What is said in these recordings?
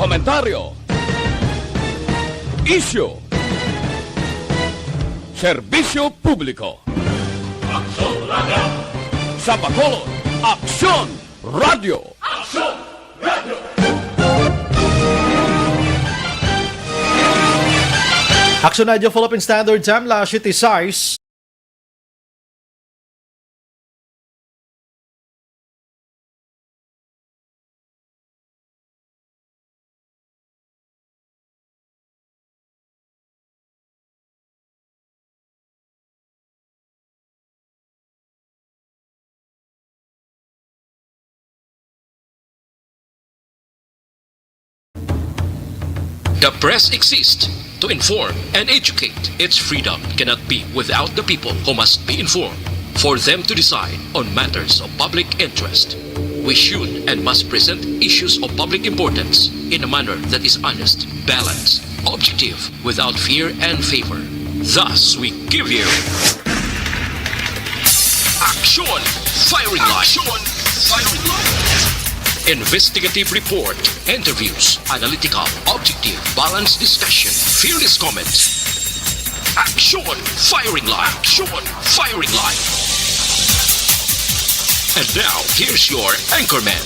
komentaryo, isyu, serbisyo publiko. Aksyon Radio! Sa Bacolod, Aksyon Radio! Aksyon Radio! Aksyon Radio Philippine Standard Time, City Size. The press exists to inform and educate. Its freedom cannot be without the people who must be informed for them to decide on matters of public interest. We should and must present issues of public importance in a manner that is honest, balanced, objective, without fear and favor. Thus, we give you Action Firing Line. Action Firing Line. Investigative report, interviews, analytical, objective, balanced discussion, fearless comments. Action Firing Line. Action Firing Line. And now, here's your anchorman.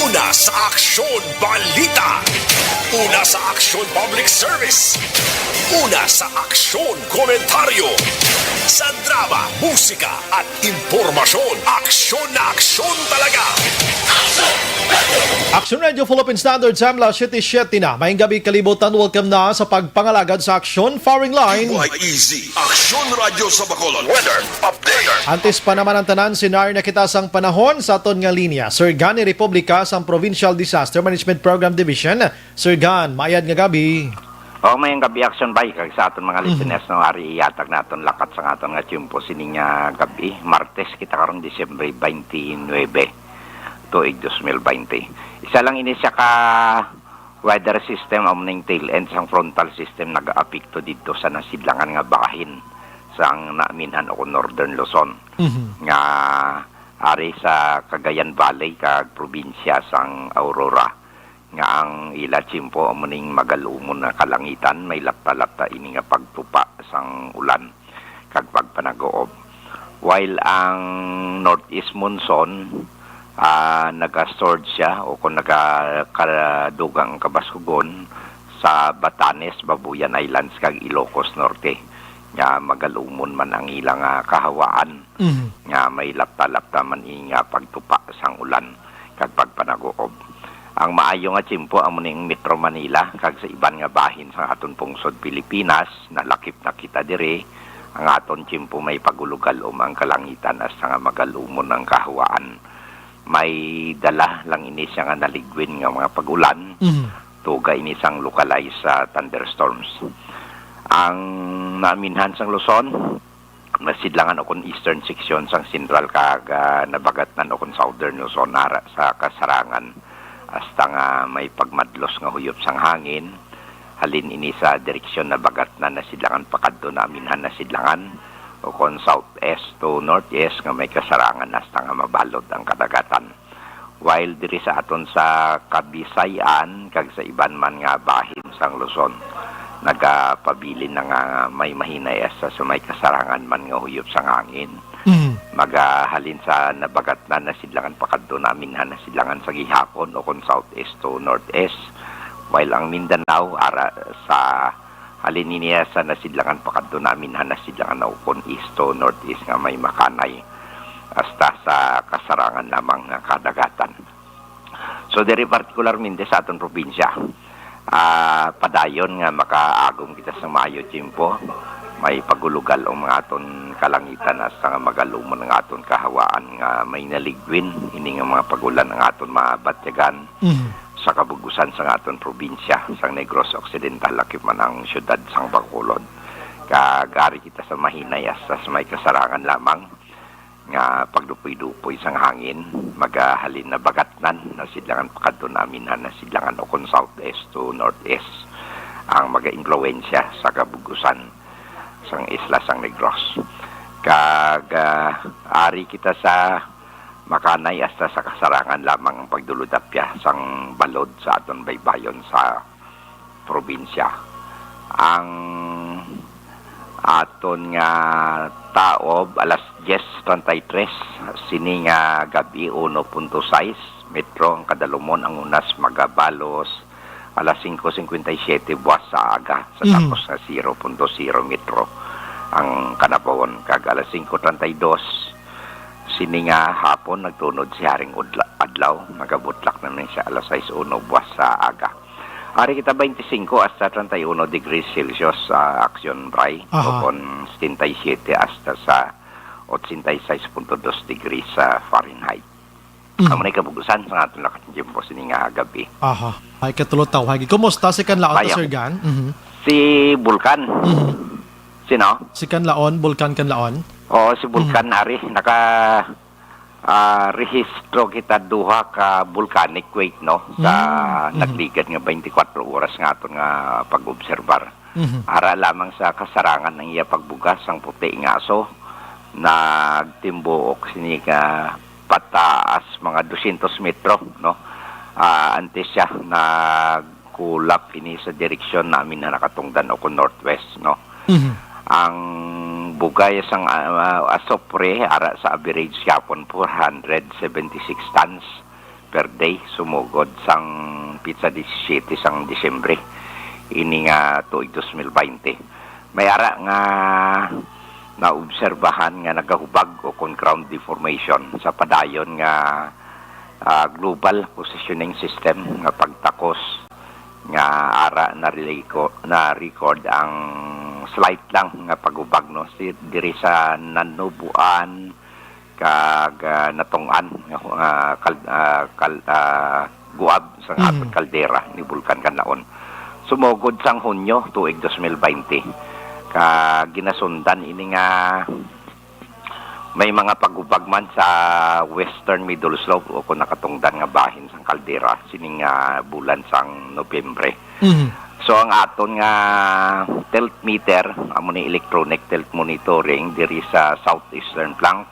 Una sa Aksyon Balita. Una sa Aksyon Public Service. Una sa Aksyon Komentaryo. Sa drama, musika at impormasyon. Aksyon na aksyon talaga. Aksyon Radio Philippine Standard Time, City na. Maayong gabi kalibutan, welcome na sa pagpangalagad sa Aksyon Firing Line. YEZ, Aksyon Radio sa Bacolod. Weather Update. Antes pa naman ang tanan, sinar na kita sang panahon sa aton nga linya. Sir Gani Republika sang Provincial Disaster Management Program Division. Sir Gan, maayad nga gabi. O mayang gabi action bike kag sa aton mga listeners no ari iyatag naton lakat sa aton nga tiyempo sining gabi Martes kita karon Disyembre 29 tuig 2020. Isa lang ini siya ka weather system amning tail end sang frontal system nag-aapekto dito sa nasidlangan nga bahin sang naaminhan o Northern Luzon. Nga ari sa Cagayan Valley kag probinsya sang Aurora. Nga ang ila tiyempo amuning magalumon na kalangitan may lapta-lapta ini nga pagtupa sang ulan kag pagpanagoob. While ang northeast monsoon nagastord siya o kung nagakadugang kabaskugon sa Batanes, Babuyan Islands kag Ilocos Norte. Nga magalumon man ang ilang kahawaan. Nga may lapta-lapta man nga pagtupa sang ulan kag pagpanagoob. Ang maayo nga tiyempo amuning Metro Manila kag sa iban nga bahin sa aton pungsod Pilipinas nalakip na kita dire ang aton tiyempo may pagulugalom ang kalangitan as nga magalumon ang kahawaan. May dala lang ini siya nga naligwin nga mga pagulan. Tuga ini sang localized thunderstorms. Ang naaminhan sang Luzon nasidlangan okon eastern section sang central kag nabagatnan okon southern Luzon ara sa kasarangan. Hasta nga may pagmadlos nga huyop sang hangin halin ini sa direksyon na bagat na nasidlangan pakadto namin nasidlangan o kon southeast to northeast nga may kasarangan hasta nga mabalod ang kadagatan while diri sa aton sa Kabisayan kag sa iban man nga bahin sang Luzon nagapabilin na nga may mahinayas sa may kasarangan man nga huyop sang hangin. Magahalin sa nabagat na nasidlangan pakadto namin nasidlangan sa gihapon o kung southeast to northeast while ang Mindanao ara sa halin niya sa nasidlangan pakadto namin nasidlangan o kung east to northeast nga may makanay hasta sa kasarangan lamang nga kadagatan. So diri particularmente sa aton probinsya padayon nga makaagom kita sa maayo tiyempo may pagulugal o mga aton kalangitan as nga magalumon ng aton kahawaan nga may naligwin ini nga mga pagulan ng aton mabatyagan sa kabugusan sa aton probinsya sang Negros Occidental lakip man ang syudad sang Bacolod kagari kita sa mahinayas sa may kasarangan lamang nga pagdupoy-dupoy sang hangin magahalin na bagatnan nasidlangan pakadto namin nasidlangan o kon southeast to northeast ang maga-impluwensya sa kabugusan sang isla sang Negros kag ari kita sa makanay hasta sa kasarangan lamang ang pagduludapya sang balod sa aton baybayon sa probinsya. Ang aton nga taob alas 10:33 sini nga gabi 1.6 metro ang kadalumon ang unas magabalos alas 5:57 buwas sa aga sa tapos na 0.0 metro ang kanabawon kag alas 5:32 sini nga hapon nagtunod si Haring Adlaw magabutlak naman siya alas 6:01 buwas sa aga. Ari kita 25 hasta 31 degrees Celsius sa Aksyon Bray kon 77 hasta sa 86.2 degrees sa Fahrenheit. Ang manay kabugusan sa atong lakat ng Jimbo sini nga gabi. Aha. Ay katulutaw hagi. Kumusta si Kanlaon Bayaw. Sir Gan? Si Bulkan. Sino? Si Kanlaon, Bulkan Kanlaon. Oo, si Bulkan ari naka rehistro kita duha ka volcanic quake no sa nagligad nga 24 oras nga aton nga pag-obserbar. Ara lamang sa kasarangan ng iya pagbugas ang puti nga aso nagtimbuok sini ka pataas mga 200 metro no. Antes siya nagkulap ini sa direksyon namin na nakatungdan o northwest no. Ang bugay sang asopre ara sa average yapon 476 tons per day sumugod sang pizza 17 sang Disyembre ini nga tuig 2020 may ara nga naobserbahan nga nagahubag o kon ground deformation sa padayon nga global positioning system nga pagtakos nga ara na record ang slight lang nga pagubag no si diri sa nanubuan kag natungan guab sa aton kaldera ni Bulkan Kanlaon sumugod sang Hunyo tuig 2020 ka ginasundan ini nga may mga pagubag man sa western middle slope o kung nakatungdan nga bahin sang kaldera sining bulan sang Nobyembre. So ang aton nga tilt meter amo ni electronic tilt monitoring diri sa southeastern flank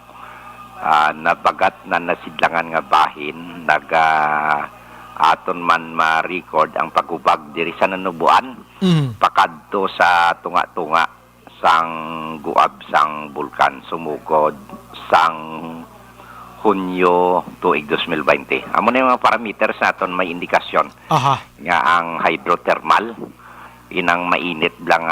nabagat na nasidlangan nga bahin naga aton man ma-record ang pagubag diri sa nanubuan pakadto sa tunga-tunga sang guab sang bulkan sumugod sang Hunyo tuig 2020. Amo na yung mga parameters naton may indikasyon nga ang hydrothermal inang mainit lang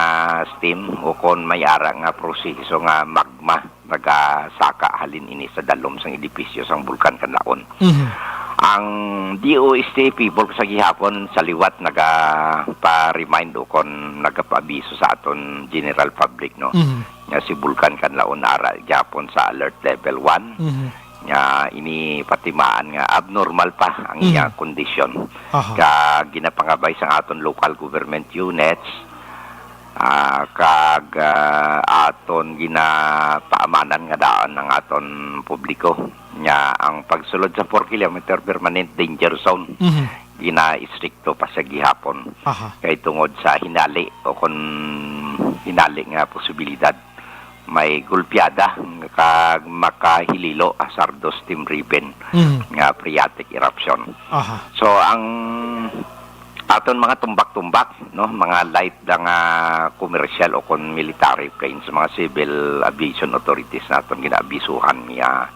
steam o kon may ara nga proseso nga magma nagasaka halin ini sa dalom sang edipisyo sang Bulkan Kanlaon. Ang DOST people sa gihapon sa liwat nagapa-remind o kon nagapa-abiso sa aton general public no nga si Bulkan Kanlaon ara gihapon sa alert level 1 nga ini patimaan nga abnormal pa ang iyang kondisyon ka ginapangabay sa aton local government units kag aton ginapaamanan nga daan ng aton publiko nya ang pagsulod sa 4 kilometer permanent danger zone gina-istrikto pa sa gihapon kay tungod sa hinali o kon hinali nga posibilidad may gulpiada kag makahililo asardo steam ribbon nga phreatic eruption. So ang aton mga tumbak-tumbak no mga light lang commercial o kon military planes mga civil aviation authorities naton ginaabisuhan nga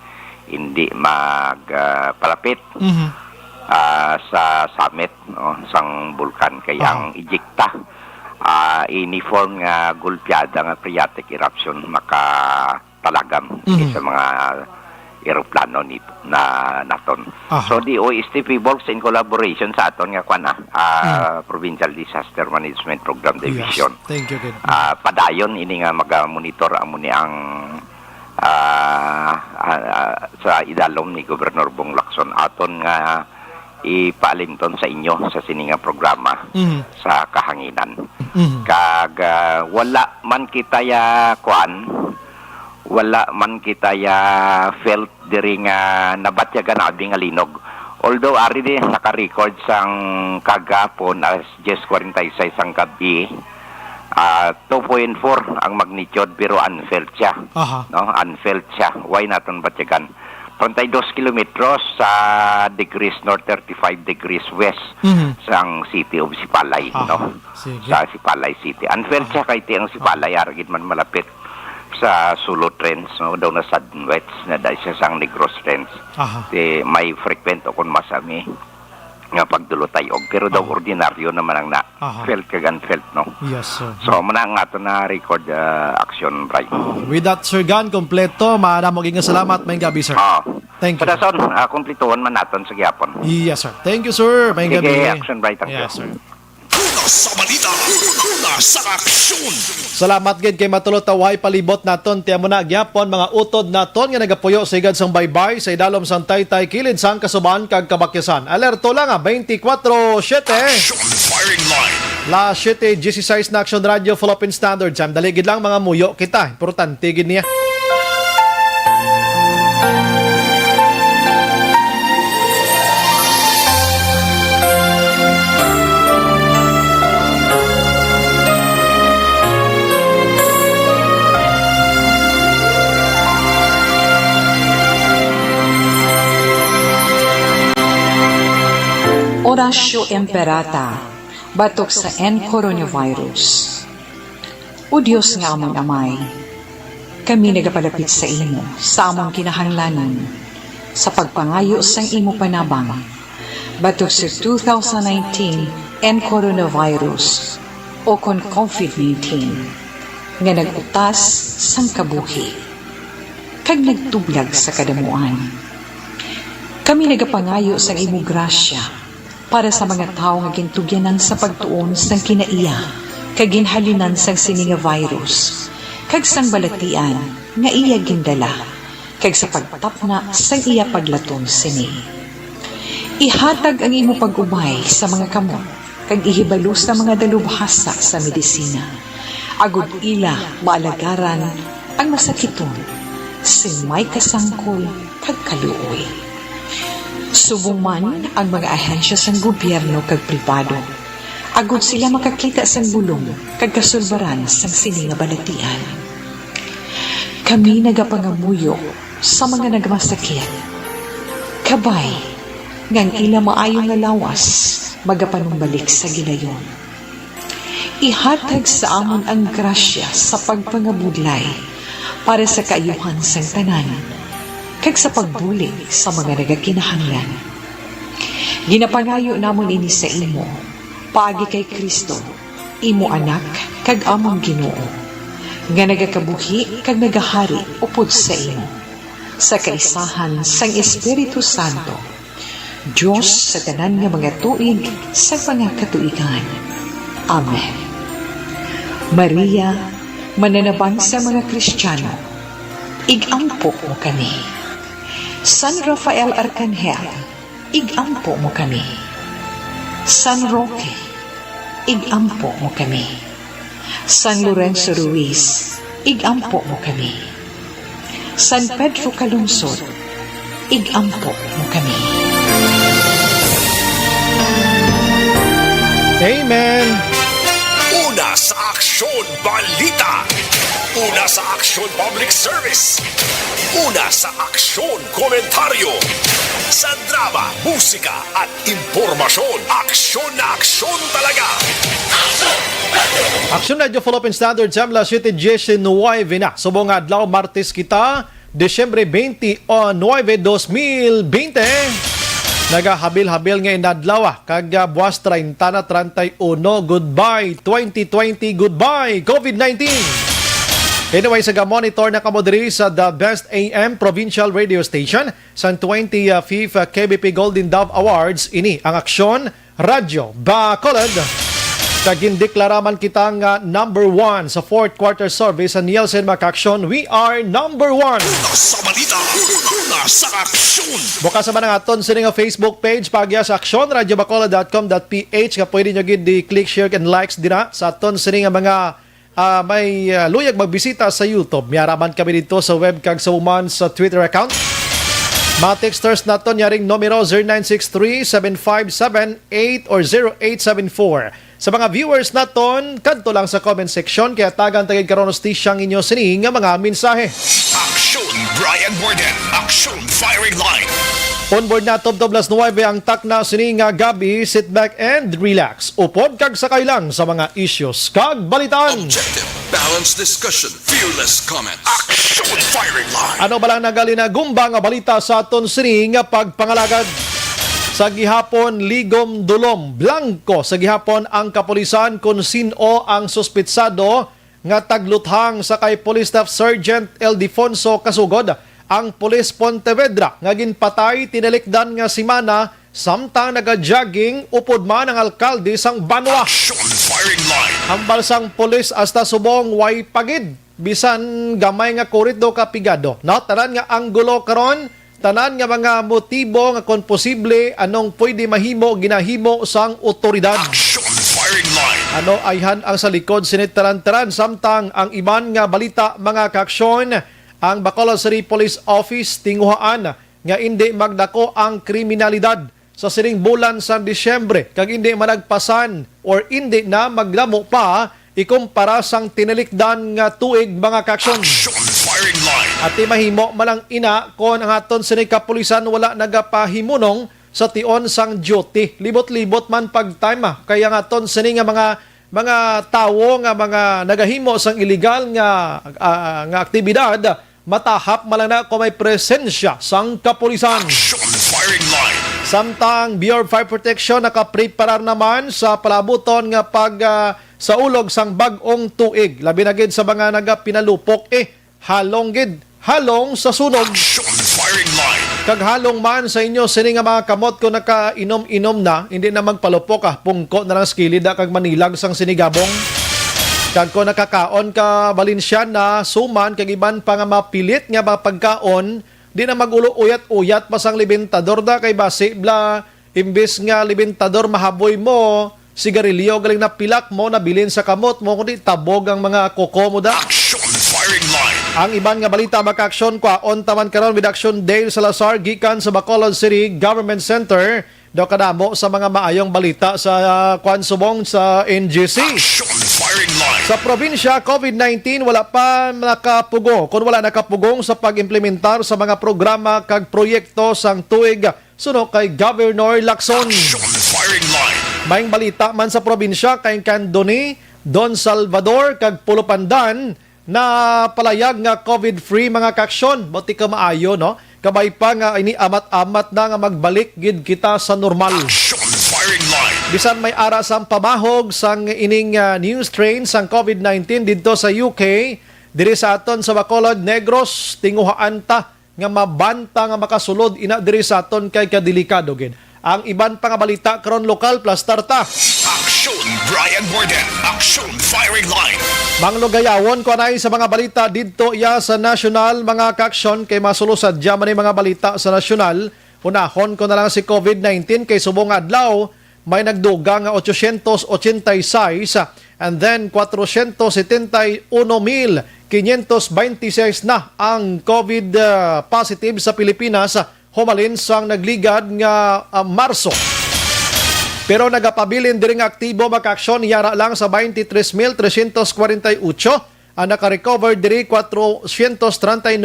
hindi magpalapit sa summit no sang bulkan kay ang ejecta uniform nga gulpiada nga phreatic eruption makatalagam sa mga eroplano na naton. So the OST Peoples in collaboration sa aton nga Provincial Disaster Management Program Division. Yes. Thank you. Padayon ini nga maga-monitor amo ni ang sa idalom ni Gobernador Bong Lacson aton nga ipaalimton sa inyo sa sininga programa sa kahanginan. Kag wala man kita felt diri nga nabatyagan na abing alinog. Although ari di naka-record sang kagapon as 10:46 ang gabi 2.4 ang magnitude pero unfelt siya. No, unfelt siya. Why naton batyagan? 32 kilometros sa degrees north, 35 degrees west sa ang city of Sipalay, no? Sige. Sa Sipalay City. Unfair siya kay ang Sipalay, aragid man malapit sa Sulu Trends, no? Daw na Suddenwets, na dahil siya sang Negros Trends. Di, may frequent o kung masami nga pagdulo tayo. Pero daw ordinaryo naman ang na-felt kag unfelt, no? Yes, sir. So, muna nga ito na record action, Bray. With that, Sir Gan, kompleto. Maana mo nga salamat. May gabi, sir. Thank you. Padason, kumplituhan man natin sa gyapon. Yes, sir. Thank you, sir. May gabi. Sige, action, Bray. Thank you. Yes, sir. Una sa balita, una sa aksyon. Salamat gid kay matulot taway palibot naton tiyan mo na gyapon mga utod naton nga nagapuyo sa igad sang baybay sa idalom sang Taytay kilid sang Kasuban kag Kabakyasan. Alerto lang 24/7. Action firing line. La 7:16 na Action Radio Philippine Standard Time. Dali gid lang mga muyo kita. Importante gid niya. Orasyo Emperata, batok sa coronavirus. O Diyos nga among amay, kami nagapalapit sa imo, sa among kinahanglanan, sa pagpangayo sang imo panabang, batok sa 2019 coronavirus o kon COVID-19, nga nagutas sang kabuhi, kag nagtublag sa kadamuan. Kami nagapangayo sang imo grasya, para sa mga tao nga gintugyanan sa pagtuon sang kinaiya kag ginhalinan sang sini nga virus kag sang balatian nga iya gindala kag sa pagtapna sang iya paglatom sini. Ihatag ang imo pag-ubay sa mga kamot kag ihibalo sa mga dalubhasa sa medisina. Agud ila maalagaran ang masakiton sin may kasangkol kag kaluoy. Subong man ang mga ahensya sang gobyerno kag pribado. Agud sila makakita sang bulong kag kasulbaran sang sini nga balatian. Kami nagapangamuyo sa mga nagmasakit. Kabay, ngang ila maayong nga lawas, magapanumbalik sa gilayon. Ihatag sa amon ang grasya sa pagpangabudlay para sa kaayuhan sang tanan, kag sa pagbulig sa mga nagakinahanglan. Ginapangayo namon ini sa imo, paagi kay Kristo, imo anak, kag among Ginoo, nga nagakabuhi kag nagahari upod sa imo, sa kaisahan sang Espiritu Santo, Diyos sa tanan nga mga tuig sa mga katuigan. Amen. Maria, mananabang sa mga Kristiyano, igampo mo kami. San Rafael Arcangel, igampo mo kami. San Roque, igampo mo kami. San Lorenzo Ruiz, igampo mo kami. San Pedro Calungsod, igampo mo kami. Amen. Una sa aksyon balita. Una sa aksyon public service. Una sa aksyon komentaryo. Sa drama, musika at impormasyon. Aksyon na aksyon talaga. Action Radio Philippine Standard Time, la 7:19 na. Subong adlaw Martes kita, Desyembre 29, 2020. Nagahabil-habil nga inadlaw kag buwas 30 na 31. Goodbye 2020, goodbye COVID-19. Anyway, sa monitor na kamodiri sa The Best AM Provincial Radio Station sa 25th KBP Golden Dove Awards, ini ang Aksyon Radio Bacolod. Kagindeklara man kita nga number 1 sa 4th quarter survey sa Nielsen Makaksyon. We are number 1. Una sa balita. Una sa aksyon. Bukas naman ang aton sa nga Facebook page pagya sa aksyon.radiobacolod.com.ph nga pwede nyo gid di-click, share, and likes dina sa aton sa nga mga may luyag magbisita sa YouTube. Miyaraman kami dito sa web kag sa Woman sa Twitter account. Mga texters naton yaring numero 0963-757-8 or 0874. Sa mga viewers naton, kadto lang sa comment section kaya tagan tagid karon hostisya ang inyo sining nga mga mensahe. Aksyon Brian Borden, Action Firing Line. Onboard na Top 9 ang takna sining gabi, sit back and relax. Upod kag sakay lang sa mga issues kag balitan. Objective, balanced discussion, fearless comments. Action Firing Line. Ano ba lang nagali na gumba nga balita sa aton sining pagpangalagad? Sa gihapon, ligom dulom, blanco sa gihapon ang kapulisan kung sino ang suspitsado nga tagluthang sa kay Police Staff Sergeant Eldefonso Kasugod. Ang Police Pontevedra nga ginpatay tinalikdan nga simana samtang naga-jogging upod man ang alkalde sang Banwa. Action Firing Line. Ang balsang pulis hasta subong way pagid bisan gamay nga korito kapigado. No, tanan nga anggulo karon, tanan nga mga motibo nga kon posible anong pwede mahimo ginahimo sang otoridad. Action Firing Line. Ano ayhan ang sa likod sinitaran-taran samtang ang iban nga balita mga kaaksyon. Ang Bacolod City Police Office tinguhaan nga hindi magdako ang kriminalidad sa sining bulan sa Disyembre kag hindi managpasan or hindi na maglamo pa ikumpara sang tinilikdan nga tuig mga kaaksyon. Action Firing Line. At mahimo malang ina kon ang aton sining kapulisan wala nagapahimunong sa tion sang duty. Libot-libot man pag time kaya nga aton sining nga mga tawo nga mga nagahimo sang illegal nga aktibidad matahap malana kung may presensya sang kapulisan. Action Firing Line. Samtang Bureau of Fire Protection nakapreparar naman sa palabuton nga pag sa ulog sang bag-ong tuig. Labi na gid sa mga nagapinalupok halong gid, halong sa sunog. Action Firing Line. Kag halong man sa inyo sini nga mga kamot ko nakainom-inom na, hindi na magpalupok pungko na lang skilid kag manilag sang sinigabong. Kag ko nakakaon ka Balinsyana, suman kag iban pa nga mapilit nga pagkaon, di na magulo uyat-uyat pasang libintador da kay basi bla imbes nga libintador mahaboy mo sigarilyo galing na pilak mo nabilin sa kamot mo kundi tabog ang mga koko mo da. Action Firing Line. Ang iban nga balita maka-aksyon on taman karon with Action Dale Salazar gikan sa Bacolod City Government Center daw kadamo sa mga maayong balita sa Kwan Subong sa NGC. Action Firing Line. Sa probinsya, COVID-19 wala pa nakapugo. Kung wala nakapugong sa pag-implementar sa mga programa kag proyekto sang tuig suno kay Governor Lacson. Action Firing Line. Maing balita man sa probinsya kay Candoni, Don Salvador kag Pulupandan na palayag nga COVID-free mga kaaksyon. Buti ka maayo, no? Kabay pa nga ini amat-amat na nga magbalik gid kita sa normal. Action Firing Line. Bisan may ara sang pamahog sang ining new strain sang COVID-19 dito sa UK, diri sa aton sa Bacolod Negros, tinguhaan ta nga mabanta nga makasulod ina diri sa aton kay kadelikado gid. Ang iban pa nga balita karon lokal plus tarta. Action Brian Borden, Action Firing Line. Manglugayawon ko anay sa mga balita didto iya sa national mga kaaksyon kay masulusad dya man mga balita sa national. Unahon ko na lang si COVID-19 kay subong adlaw may nagduga nga 886 and then 471,526 na ang COVID positive sa Pilipinas humalin sang nagligad nga Marso. Pero nagapabilin diri nga aktibo maka-aksyon yara lang sa 23,348 ang naka-recover diri 439,000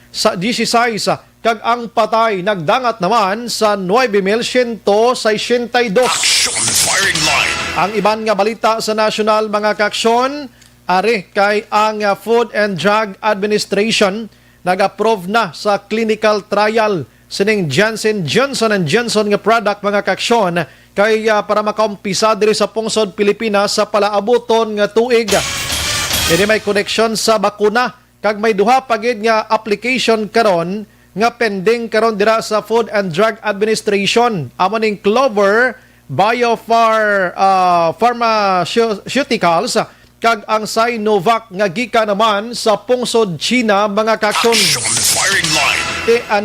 sa 16 kag ang patay nagdangat naman sa 9,162. Action Firing Line. Ang iban nga balita sa national mga kaaksyon ari kay ang Food and Drug Administration nag-approve na sa clinical trial sining Johnson & Johnson nga product mga kaaksyon kay para makaumpisa diri sa pungsod Pilipinas sa palaabuton nga tuig. Ini may connection sa bakuna kag may duha pagid nga application karon nga pending karon dira sa Food and Drug Administration. Amo ning Clover Pharmaceuticals kag ang Sinovac nga gika naman sa pungsod China mga kaaksyon. Action Firing Line.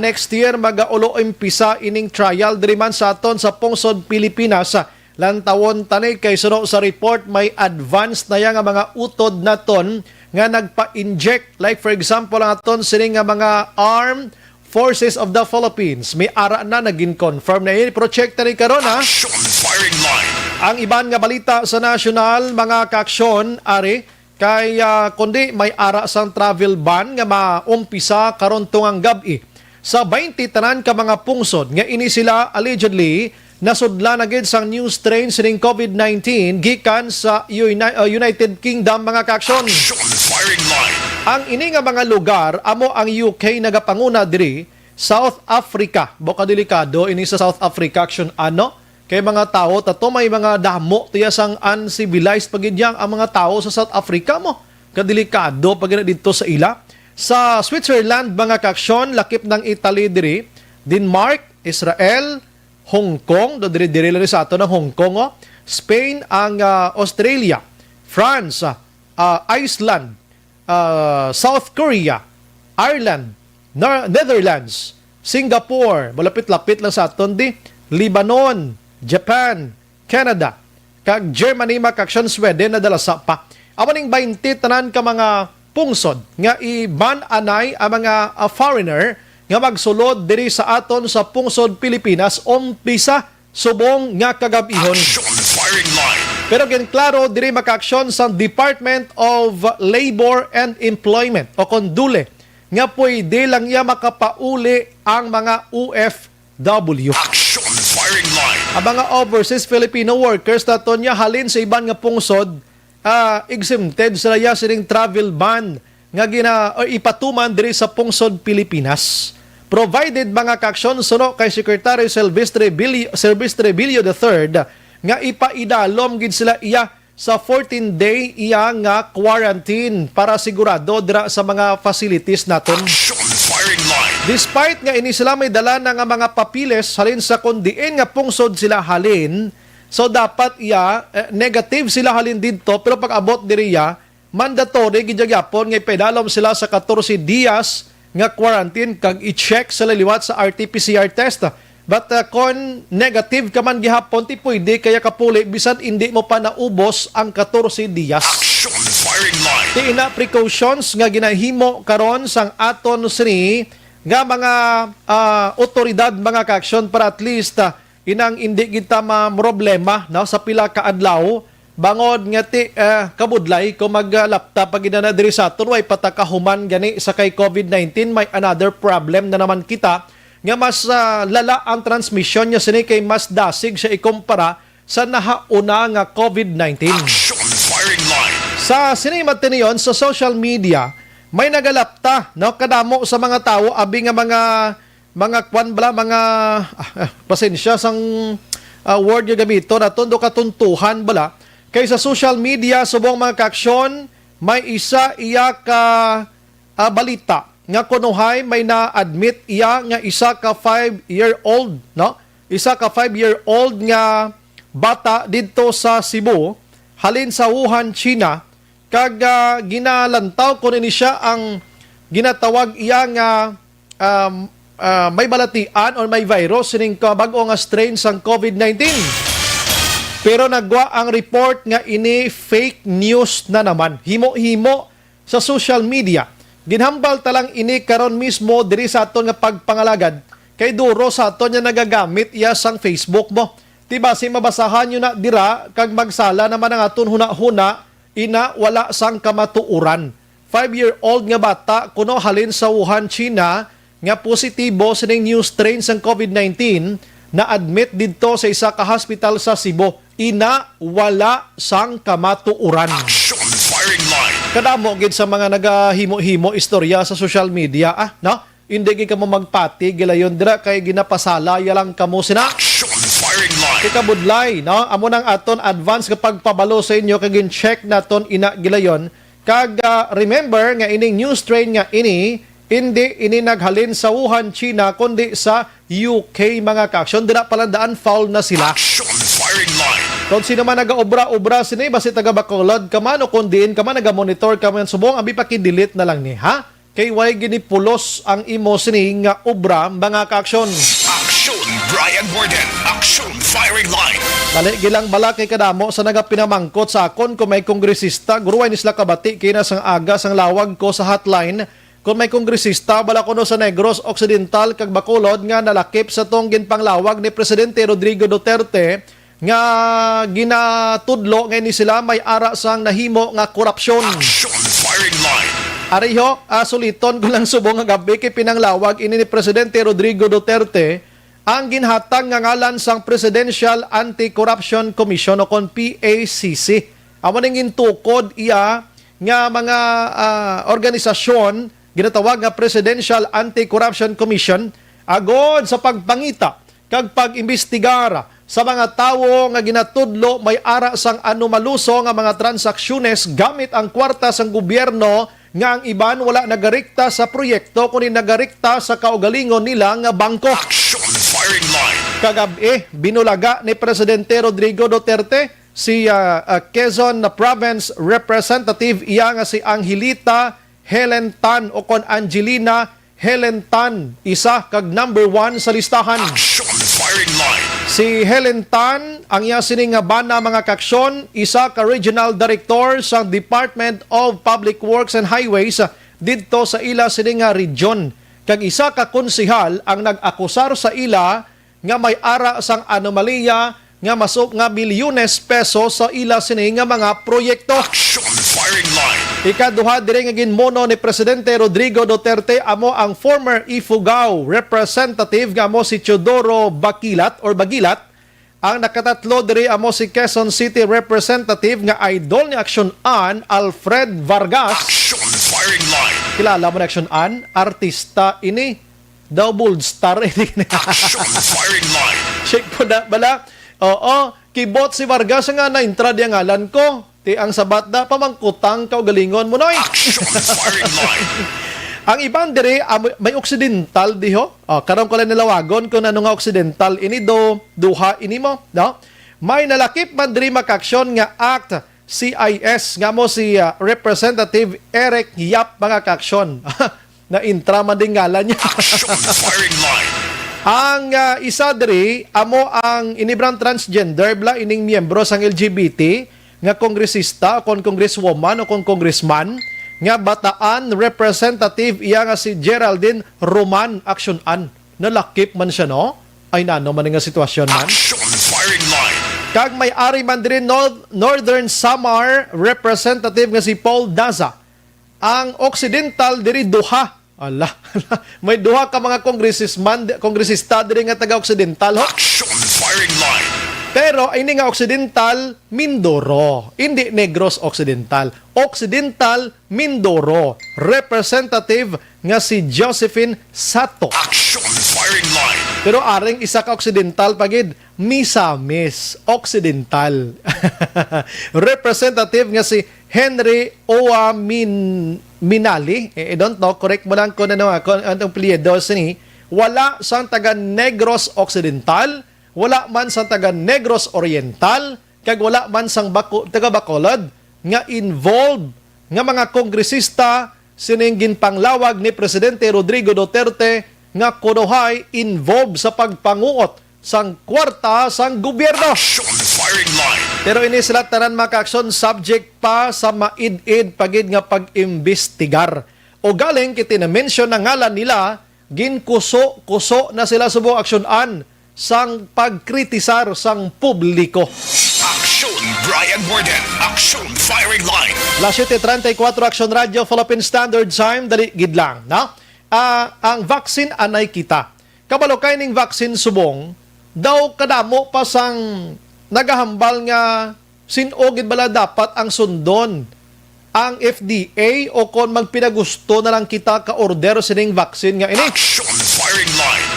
Next year magaulo impisa ining trial diri man sa aton sa pungsod Pilipinas. Lantawon tanay kay suno sa report may advanced na nga mga utod naton nga nagpa-inject like for example ang aton sining nga mga Armed Forces of the Philippines. May ara na naging confirm na yun. Project na rin karon ha. Action Firing Line. Ang iban nga balita sa national mga kaaksyon ari kay kundi may ara sang travel ban nga maumpisa karon tungang gabi sa 20 tanan ka mga pungsod nga ini sila allegedly nasudla na gid sang new strain sining COVID-19 gikan sa United Kingdom mga kaaksyon. Action firing line. Ang ini nga mga lugar amo ang UK nagapanguna diri, South Africa. Boka delikado ini sa South Africa action ano? Kay mga tao tato may mga damo tiya sang uncivilized pagidyang ang mga tao sa South Africa mo. Kadelikado pag dito sa ila. Sa Switzerland mga kaaksyon lakip ng Italy diri, Denmark, Israel, Hong Kong, do diri lang sa ato ng Hong Kong, Spain, ang Australia, France, Iceland, South Korea, Ireland, Netherlands, Singapore, malapit-lapit lang sa aton di, Lebanon, Japan, Canada, kag Germany makaksyon Sweden na dalasa pa. Awaning 20 tanan ka mga pungsod nga i-ban anay ang mga foreigner nga magsulod diri sa aton sa pungsod Pilipinas umpisa subong nga kagabihon. Action firing line. Pero klaro diri makaksyon sa Department of Labor and Employment o kondule nga pwede lang niya makapauli ang mga OFW. Action firing line. Ang mga overseas Filipino workers na to niya halin sa iban nga pungsod exempted sila ya sining travel ban nga ipatuman diri sa pungsod Pilipinas. Provided mga kaaksyon suno kay Secretary Silvestre Bilio III nga ipaidalom gid sila iya sa 14-day iya nga quarantine para sigurado dira sa mga facilities naton. Action firing line. Despite nga ini sila may dala na nga mga papiles halin sa kundiin nga pungsod sila halin, so dapat iya negative sila halin dito pero pag abot diri ya mandatory gid gyapon nga ipedalom sila sa 14 dias nga quarantine kag i-check sa liwat sa RT-PCR test. But kung negative ka man gihapon ti pwede kaya kapuli bisan hindi mo pa naubos ang 14 dias. Action firing line. Ti ina precautions nga ginahimo karon sang aton sini nga mga otoridad mga kaaksyon para at least inang hindi kita problema no sa pila ka adlaw bangod nga ti kabudlay kung maglapta pag na diri sa aton way patakahuman gani sa kay COVID-19 may another problem na naman kita nga mas lala ang transmission niya sini kay mas dasig siya ikumpara sa nahauna nga COVID-19. Action firing line. Sa sinimatan sa social media may nagalapta no kadamo sa mga tao abi nga mga kwan bala mga pasensya sang word yung gamito na tondo katuntuhan bala kay sa social media subong mga kaaksyon may isa iya ka balita nga kunuhay may na-admit iya nga isa ka 5-year-old no isa ka 5-year-old nga bata didto sa Cebu halin sa Wuhan, China kag ginalantaw ko ni siya ang ginatawag iya nga may balatian or may virus sining bag-o nga strain sang COVID-19. Pero nagwa ang report nga ini fake news na naman. Himo-himo sa social media. Ginhambal talang ini karon mismo diri sa aton nga pagpangalagad kay duro sa aton nga nagagamit iya sang Facebook mo. Diba si mabasahan nyo na dira kag magsala naman ang aton huna-huna ina wala sang kamatuuran. 5-year-old nga bata kuno halin sa Wuhan, China nga positibo sining new strain sang COVID-19 na admit didto sa isa ka hospital sa Cebu. Ina wala sang kamatuuran. Action firing line. Kadamo gid sa mga nagahimo-himo istorya sa social media no? Hindi gid kamo magpati gilayon dira kay ginapasala ya lang kamo sina. Action firing line. Kikabudlay no? Amo nang aton advance kapag pabalo sa inyo kag check naton ina gilayon kag remember nga ining new strain nga ini hindi naghalin sa Wuhan, China kundi sa UK mga kaaksyon. Dira palandaan foul na sila. Action firing line. Kung sino man nag-obra-obra sini basi taga Bacolod ka man o kundiin ka man naga-monitor ka man subong abi paki-delete na lang ni ha. Kay way ginipulos ang imo sini nga obra mga kaaksyon. Action Brian Borden. Action firing line. Dali gilang bala kay kadamo sa nagapinamangkot sa akon kung may kongresista guruway nisla kabati kina sang aga sang lawag ko sa hotline. Kung may kongresista bala kuno sa Negros Occidental kag Bacolod nga nalakip sa tong ginpanglawag ni Presidente Rodrigo Duterte nga ginatudlo ngayon ni sila may ara sang nahimo nga korupsyon. Action firing line. Ariho, suliton ko lang subong nga gabi kay pinanglawag ini ni Presidente Rodrigo Duterte ang ginhatag nga ngalan sang Presidential Anti-Corruption Commission o kon PACC. Amo ning intukod iya nga mga organisasyon ginatawag nga Presidential Anti-Corruption Commission agod sa pagpangita kag pag-imbestigar sa mga tawo nga ginatudlo may ara sang anomaluso nga mga transaksyones gamit ang kwarta sang gobyerno nga ang iban wala nagarikta sa proyekto kundi nagarikta sa kaugalingon nila nga bangko. Action firing line. Kagabi, binulaga ni Presidente Rodrigo Duterte si Quezon Province Representative iya nga si Angelita Helen Tan o kon Angelina Helen Tan, isa kag number 1 sa listahan. Action firing line. Si Helen Tan, ang iya sining nga bana mga kaksyon, isa ka Regional Director sa Department of Public Works and Highways didto sa ila sining nga region. Kag isa ka konsehal ang nag-akusar sa ila nga may ara sang anomalya nga masok nga milyones pesos sa ila sining nga mga proyekto. Action firing line. Ikaduha dire nga ginmono ni Presidente Rodrigo Duterte amo ang former Ifugao representative nga amo si Teodoro Bagilat ang nakatatlo dire amo si Quezon City representative nga idol ni Action An Alfred Vargas. Action firing line. Kilala mo na Action An, artista ini, double star ini. Action firing line. Check po na bala. Oo, kibot si Vargas nga na intra di ang ngalan ko. Ti ang sabat da pamangkutang kaugalingon mo noy. Action firing line. Ang ibang dire may occidental diho. Karon ko lang nilawagon kung ano nga occidental ini duha ini mo, no? May nalakip man dire makaksyon nga act CIS nga mo si Representative Eric Yap mga kaksyon. Na intra man din ngalan niya. Action firing line. Ang isa diri amo ang inibrang transgender bla ining miyembro sang LGBT nga kongresista o kon congresswoman o kon congressman nga bataan representative iya nga si Geraldine Roman Action An. Nalakip man siya no? Ay nano man nga sitwasyon man. Action firing line. Kag may ari man diri Northern Samar representative nga si Paul Daza. Ang occidental diri duha. Ala, may duha ka mga kongresista diri nga taga-occidental ho. Action firing line. Pero ini nga Occidental Mindoro, hindi Negros Occidental. Occidental Mindoro, representative nga si Josephine Sato. Action firing line. Pero aring isa ka Occidental pagid, Misamis Occidental. Representative nga si Henry Owa Minali. I don't know, correct mo lang kung ano ang pliedos ni. Wala sang taga Negros Occidental, wala man sang taga Negros Oriental, kag wala man sang taga Bacolod nga involved nga mga kongresista sining ginpanglawag ni Presidente Rodrigo Duterte nga kunuhay involved sa pagpanguot sang kwarta sang gobyerno. Action firing line. Pero ini sila tanan mga aksyon subject pa sa maid-id pagid nga pag-imbestigar. O galing kiti na mention na ngalan nila, ginkuso na sila subong aksyonan sang pagkritisar sang publiko. Action Brian Borden. Action firing line. La 7:34 Action Radio Philippine Standard Time dali gidlang, no? Ang vaccine anay kita. Kabalo kay ning vaccine subong daw kadamo pa sang nagahambal nga sinogid bala dapat ang sundon ang FDA o kon magpinagusto na lang kita ka order sining vaccine nga ini. Action firing line.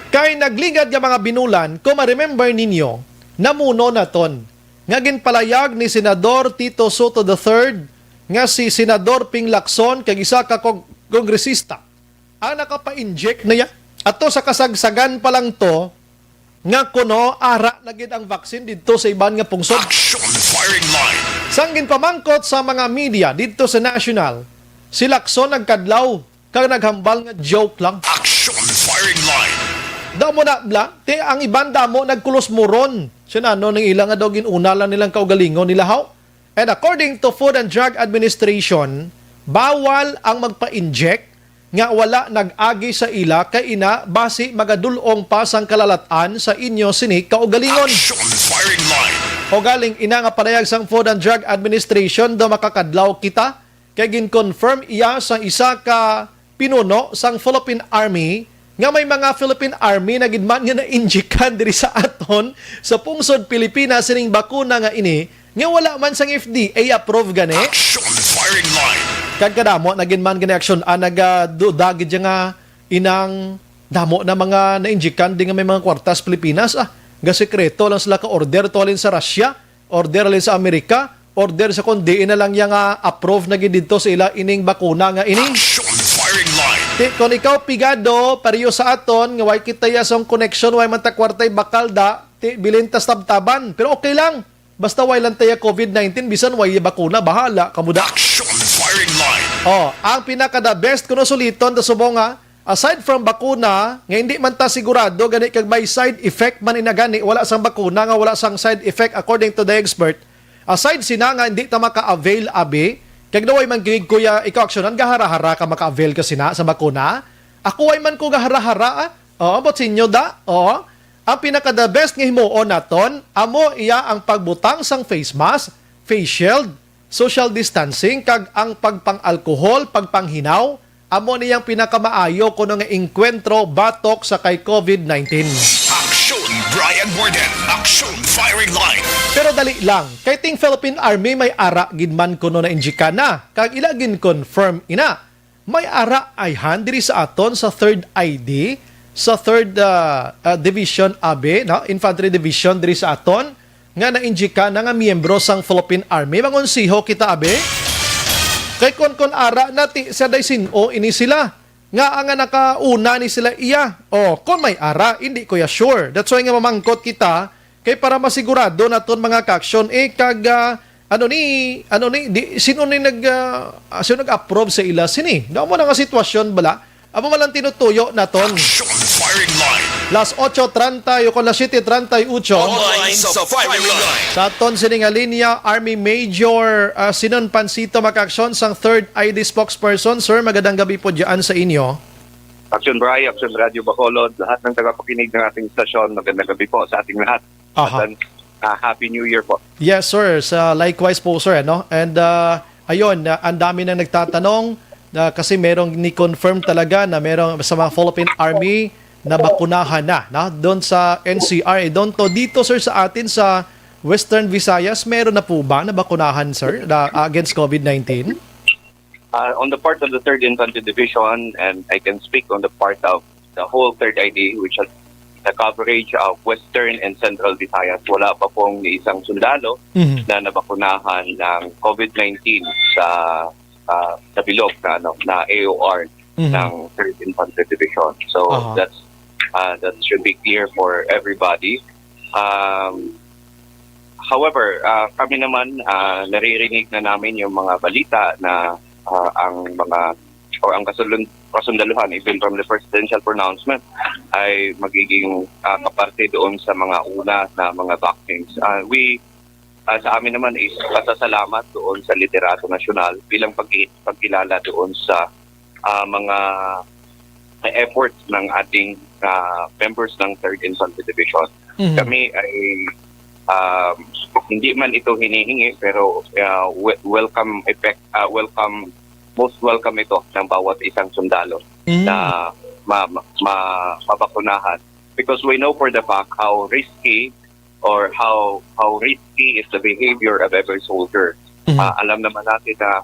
Kay naglingad nga mga binulan, kung ma-remember ninyo, namuno na ton. Nga ginpalayag ni Senador Tito Soto III, nga si Senador Ping Lacson, kag isa ka kongresista, ang nakapa-inject na ya. Ato sa kasagsagan pa lang to, nga kuno, ara na gid ang vaccine dito sa iban nga pungsod. Action firing line. Sanggin pamangkot sa mga media dito sa national, si Lacson nagkadlaw, kag naghambal nga joke lang. Action firing line. Damo na bla, te ang iban damo nagkulos muron. Sinano nang ilang nga daw ginuna lang nilang kaugalingon nila how? And according to Food and Drug Administration, bawal ang magpa-inject nga wala nag-agi sa ila kay ina basi magadulong pa sang kalalatan sa inyo sini kaugalingon. Action firing line. O galing ina nga panayag sang Food and Drug Administration do makakadlaw kita kay gin-confirm iya sa isa ka pinuno sang Philippine Army nga may mga Philippine Army na gidman nga na-injikan diri sa aton sa pungsod Pilipinas sining bakuna nga ini nga wala man sang FDA approve gani. Action firing line. Kadamo nagin man gani action nagadudagid nga inang damo na mga na-injikan di nga may mga kwartas Pilipinas ga sekreto lang sila ka order tolin sa Russia, order lang sa Amerika, order sa kundi na lang yang approve na gid dito sa ila ining bakuna nga ini. Action firing line. Kung ikaw pigado pareho sa aton nga way kita ya sang connection way man ta kwartay bakal da bilin ta tabtaban pero okay lang basta way lang tayo COVID-19 bisan way bakuna bahala kamuda. Action firing line. Ang pinaka the best kuno suliton ta subo nga aside from bakuna nga hindi man ta sigurado gani kag may side effect man inagani wala sang bakuna nga wala sang side effect according to the expert. Aside sina nga hindi ta maka-avail abi kag daway man gig kuya ikaw aksyonan gahara-hara ka maka-avail ka sina sa bakuna. Ako way man ko gahara-hara but sinyo da. Ang pinaka the best nga himuon naton amo iya ang pagbutang sang face mask, face shield, social distancing kag ang pagpang-alkohol, pagpanghinaw amo niyang pinakamaayo kuno nga engkwentro batok sa kay COVID-19. Action Brian Borden. Action firing line. Pero dali lang, kay ting Philippine Army may ara gidman kuno na injika na kag ila gin confirm ina. May ara ay diri sa aton sa 3rd ID sa 3rd Division AB, no? Infantry Division diri sa aton nga na-injika na nga miyembro sang Philippine Army. Mangonsiho kita abe. Kay kon ara nati sa daysin-o ini sila. Nga ang nakauna ni sila iya. Kon may ara, hindi ko ya sure. That's why nga mamangkot kita kay para masigurado naton mga kaksyon kag sino nag-approve sa ila sini. Daw mo na nga sitwasyon bala. Amo malang tinutuyo naton. Action firing line. Las 8:30 o las 7:38. Online sa firing line. Sa aton sining linya Army Major Sinon Pansito makaksyon sang 3rd ID spokesperson. Sir, magandang gabi po diyan sa inyo. Action Bri, Action Radio Bacolod, lahat ng tagapakinig ng ating stasyon, magandang gabi po sa ating lahat. At Happy New Year po. Yes, sir. Likewise po, sir. And ayun, ang dami na nagtatanong kasi merong ni-confirm talaga na merong sa mga Philippine Army na bakunahan na doon sa NCR. Dito, sir, sa atin sa Western Visayas, meron na po ba na bakunahan, sir, against COVID-19? On the part of the 3rd Infantry Division, and I can speak on the part of the whole 3rd ID, which has the coverage of Western and Central Visayas, wala pa pong isang sundalo na nabakunahan ng COVID-19 sa bilog na AOR ng 3rd Infantry Division. So that should be clear for everybody. However, kami naman naririnig na namin yung mga balita na ang kasundaluhan even from the presidential pronouncement ay magiging kaparte doon sa mga una na mga vaccines. Sa amin naman is pasasalamat doon sa liderato nasyonal bilang pagkilala doon sa mga efforts ng ating members ng 3rd Infantry Division. Kami ay hindi man ito hinihingi pero most welcome ito ng bawat isang sundalo na mabakunahan because we know for the fact how risky is the behavior of every soldier. Alam naman natin na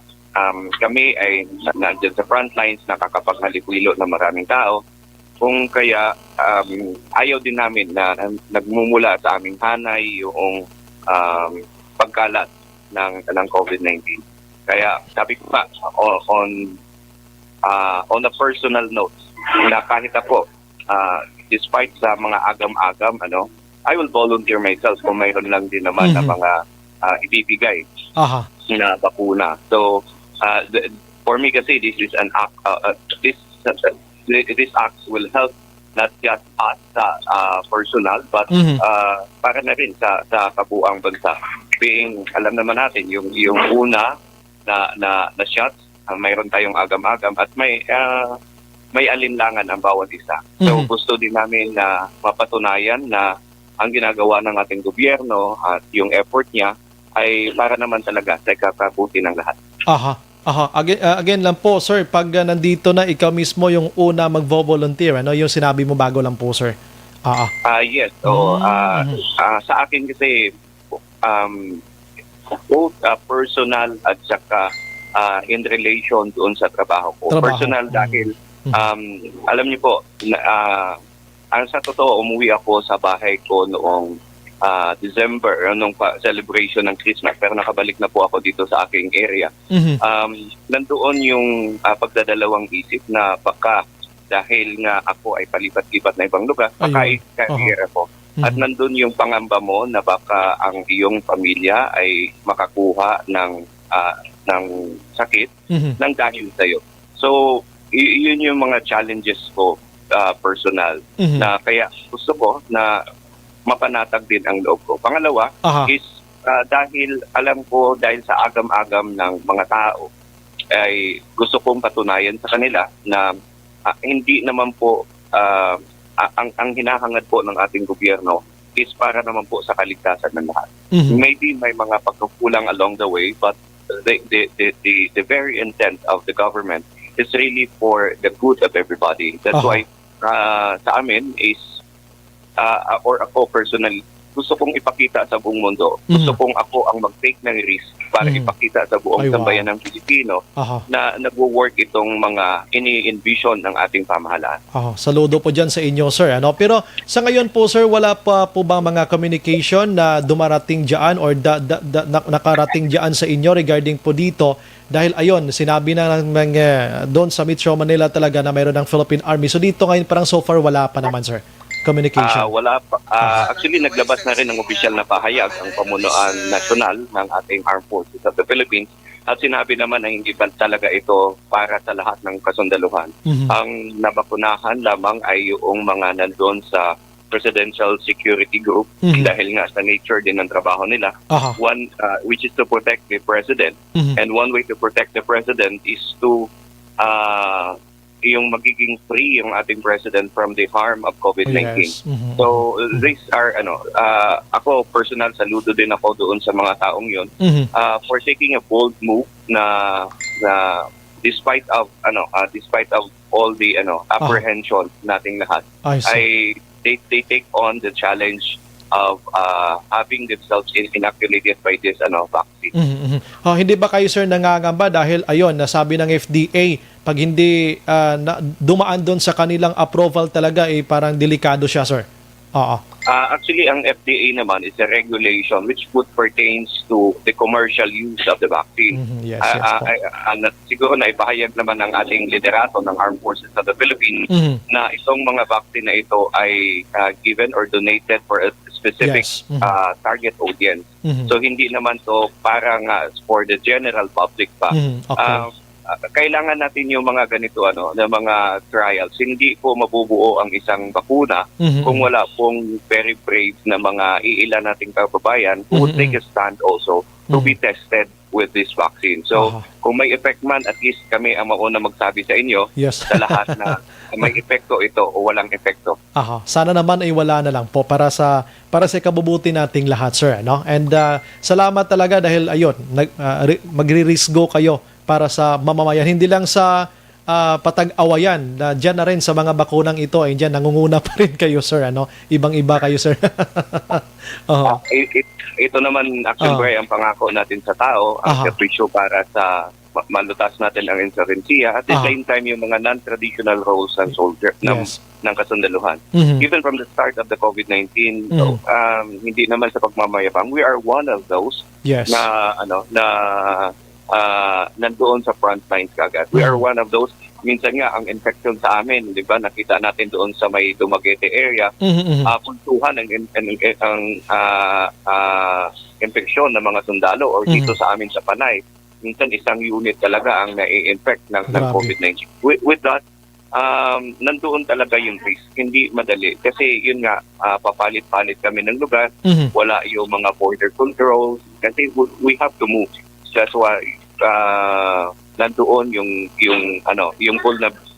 kami ay nandiyan sa front lines, nakakapaghalikuilo ng maraming tao. Kung kaya ayaw din namin na nagmumula sa aming hanay yung pagkalat ng COVID-19. Kaya sabi ko pa on a personal note na kahit ako despite sa mga agam-agam I will volunteer myself kung mayroon lang din naman na mga ibibigay na bakuna. So for me kasi this is an act this act will help not just us personal but para na rin sa kabuuang bansa. Being alam naman natin yung una na shots, mayroon tayong agam-agam at may may alinlangan ang bawat isa. So gusto din namin na mapatunayan na ang ginagawa ng ating gobyerno at yung effort niya ay para naman talaga sa ikakabuti ng lahat. Again lang po, sir, pag nandito na ikaw mismo yung una mag-volunteer, ano yung sinabi mo bago lang po, sir? Yes. So, sa akin kasi both personal at saka in relation doon sa trabaho ko. Personal dahil alam niyo po, sa totoo, umuwi ako sa bahay ko noong December, nung celebration ng Christmas, pero nakabalik na po ako dito sa aking area. Nandoon yung pagdadalawang isip na baka dahil nga ako ay palipat-lipat na ibang lugar, baka i-career ako. At nandun yung pangamba mo na baka ang iyong pamilya ay makakuha ng sakit ng dahil sa'yo. So, yun yung mga challenges ko personal na kaya gusto ko na mapanatag din ang loob ko. Pangalawa is dahil alam ko dahil sa agam-agam ng mga tao ay gusto kong patunayan sa kanila na hindi naman po ang hinahangad po ng ating gobyerno is para naman po sa kaligtasan ng lahat. Maybe may mga pagkukulang along the way, but the very intent of the government is really for the good of everybody. That's why sa amin is or ako personally, gusto kong ipakita sa buong mundo. Gusto kong ako ang mag-take ng risk para ipakita sa buong sambayan ng Pilipino na nagwo-work itong mga ini-envision ng ating pamahalaan. Saludo po dyan sa inyo, sir. Pero sa ngayon po, sir, wala pa po bang mga communication na dumarating dyan or nakarating dyan sa inyo regarding po dito? Dahil ayon, sinabi na doon sa Metro Manila talaga na mayroon ng Philippine Army. So dito ngayon parang so far wala pa naman, sir. Communication. Wala pa. Actually, naglabas na rin ng opisyal na pahayag ang pamunuan nasyonal ng ating Armed Forces of the Philippines at sinabi naman na hindi ba talaga ito para sa lahat ng kasundaluhan. Ang nabakunahan lamang ay yung mga nandun sa Presidential Security Group dahil nga sa nature din ng trabaho nila. One, which is to protect the President. And one way to protect the President is to yung magiging free yung ating president from the harm of COVID-19. So these are ako personal saludo din ako doon sa mga taong yun for taking a bold move na despite of all the apprehension nating lahat they take on the challenge of having themselves inoculated by this vaccine. Hindi ba kayo, sir, nangangamba dahil ayon nasabi ng FDA pag hindi dumaan doon sa kanilang approval talaga parang delikado siya, sir? Actually, ang FDA naman is a regulation which would pertains to the commercial use of the vaccine. Siguro na ipahayag naman ng ating liderato ng Armed Forces of the Philippines na itong mga vaccine na ito ay given or donated for a specific target audience. So hindi naman to parang for the general public pa. Kailangan natin yung mga ganito na mga trials. Hindi po mabubuo ang isang bakuna kung wala pong very brave na mga iilan nating kababayan who would take a stand also to be tested with this vaccine. So kung may effect man, at least kami ang mauna magsabi sa inyo sa lahat na may epekto ito o walang epekto. Sana naman ay wala na lang po para sa kabubuti nating lahat, sir. And salamat talaga dahil ayun, magre-risk-go kayo para sa mamamayan. Hindi lang sa patag-awayan na dyan na rin sa mga bakunang ito ay dyan nangunguna pa rin kayo, sir. Ibang-iba kayo, sir. Ito naman actually ang pangako natin sa tao, ang servisyo para sa malutas natin ang insurrencia at the same time yung mga non-traditional roles ng soldier ng kasundaluhan. Even from the start of the COVID-19, hindi naman sa pagmamayabang, we are one of those na nandoon sa front lines kagad. We are one of those. Minsan nga, ang infection sa amin, di ba, nakita natin doon sa may Dumaguete area, puntuhan ang infeksyon ng mga sundalo or dito sa amin sa Panay. Minsan isang unit talaga ang nai-infect ng COVID-19. With that, nandoon talaga yung risk. Hindi madali. Kasi yun nga, papalit-palit kami ng lugar, wala yung mga border controls, kasi we have to move. That's why nandoon yung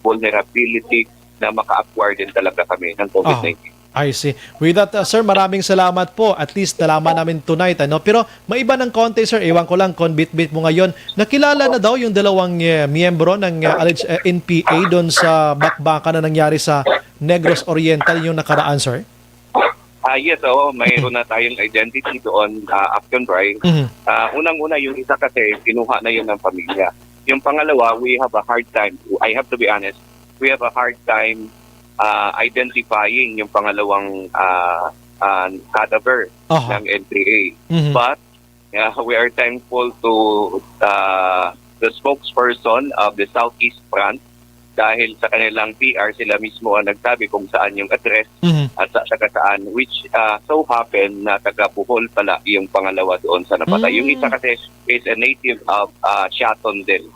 vulnerability na maka-acquire din talaga kami ng COVID-19. I see. With that, sir, maraming salamat po. At least nalaman namin tonight. Pero maiba ng konti, sir. Ewan ko lang kung bit-bit mo ngayon. Nakilala na daw yung dalawang miyembro ng alleged NPA doon sa bakbakan na nangyari sa Negros Oriental yung nakaraan, sir? Yes, mayroon na tayong identity doon, Action Brian. Unang-una, yung isa kasi, kinuha na yun ng pamilya. Yung pangalawa, we have a hard time, I have to be honest, we have a hard time identifying yung pangalawang cadaver ng NPA. But we are thankful to the spokesperson of the Southeast Front dahil sa kanilang PR sila mismo ang nagsabi kung saan yung address at saka saan, which so happen na taga Bohol pala yung pangalawa doon sa napatay. Yung isa kasi is a native of Shaton din.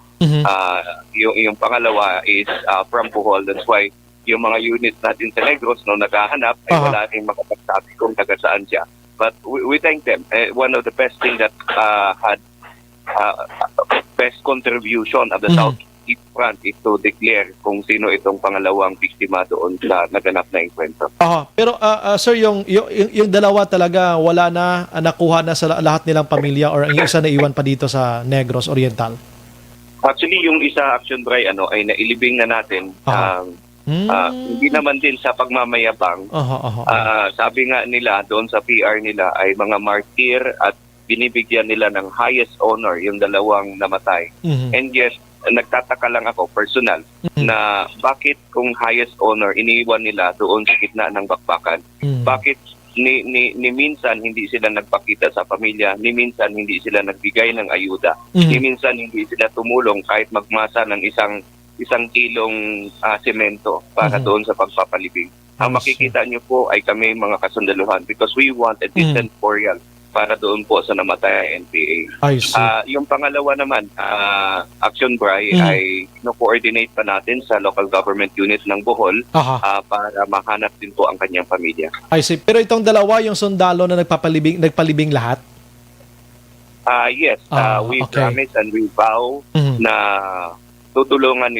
Yung pangalawa is from Bohol. That's why yung mga units natin sa Negros no naghahanap ay wala rin makapagsabi kung taga saan siya. But we thank them. One of the best thing that had best contribution of the Southeast Front is to declare kung sino itong pangalawang biktima doon sa naganap na enkwentro. Pero sir, yung dalawa talaga wala na, nakuha na sa lahat nilang pamilya or ang isa na iwan pa dito sa Negros Oriental? Actually, yung isa, Action Bray, ay nailibing na natin. Hindi naman din sa pagmamayabang. Sabi nga nila, doon sa PR nila, ay mga martyr at binibigyan nila ng highest honor yung dalawang namatay. And yes, nagtataka lang ako, personal, na bakit kung highest honor, iniiwan nila doon sa gitna ng bakbakan? Bakit ni minsan hindi sila nagpakita sa pamilya, ni minsan hindi sila nagbigay ng ayuda, ni minsan hindi sila tumulong kahit magmasa ng isang kilong semento para doon sa pagpapalibing. Ang makikita nyo po ay kami mga kasundaluhan because we want a decent burial para doon po sa namatay na NPA. Yung pangalawa naman, Action Bray, ay no-coordinate pa natin sa local government unit ng Bohol para mahanap din po ang kanyang pamilya. I see. Pero itong dalawa, yung sundalo na nagpalibing lahat? Yes. We promise and we vow na tutulungan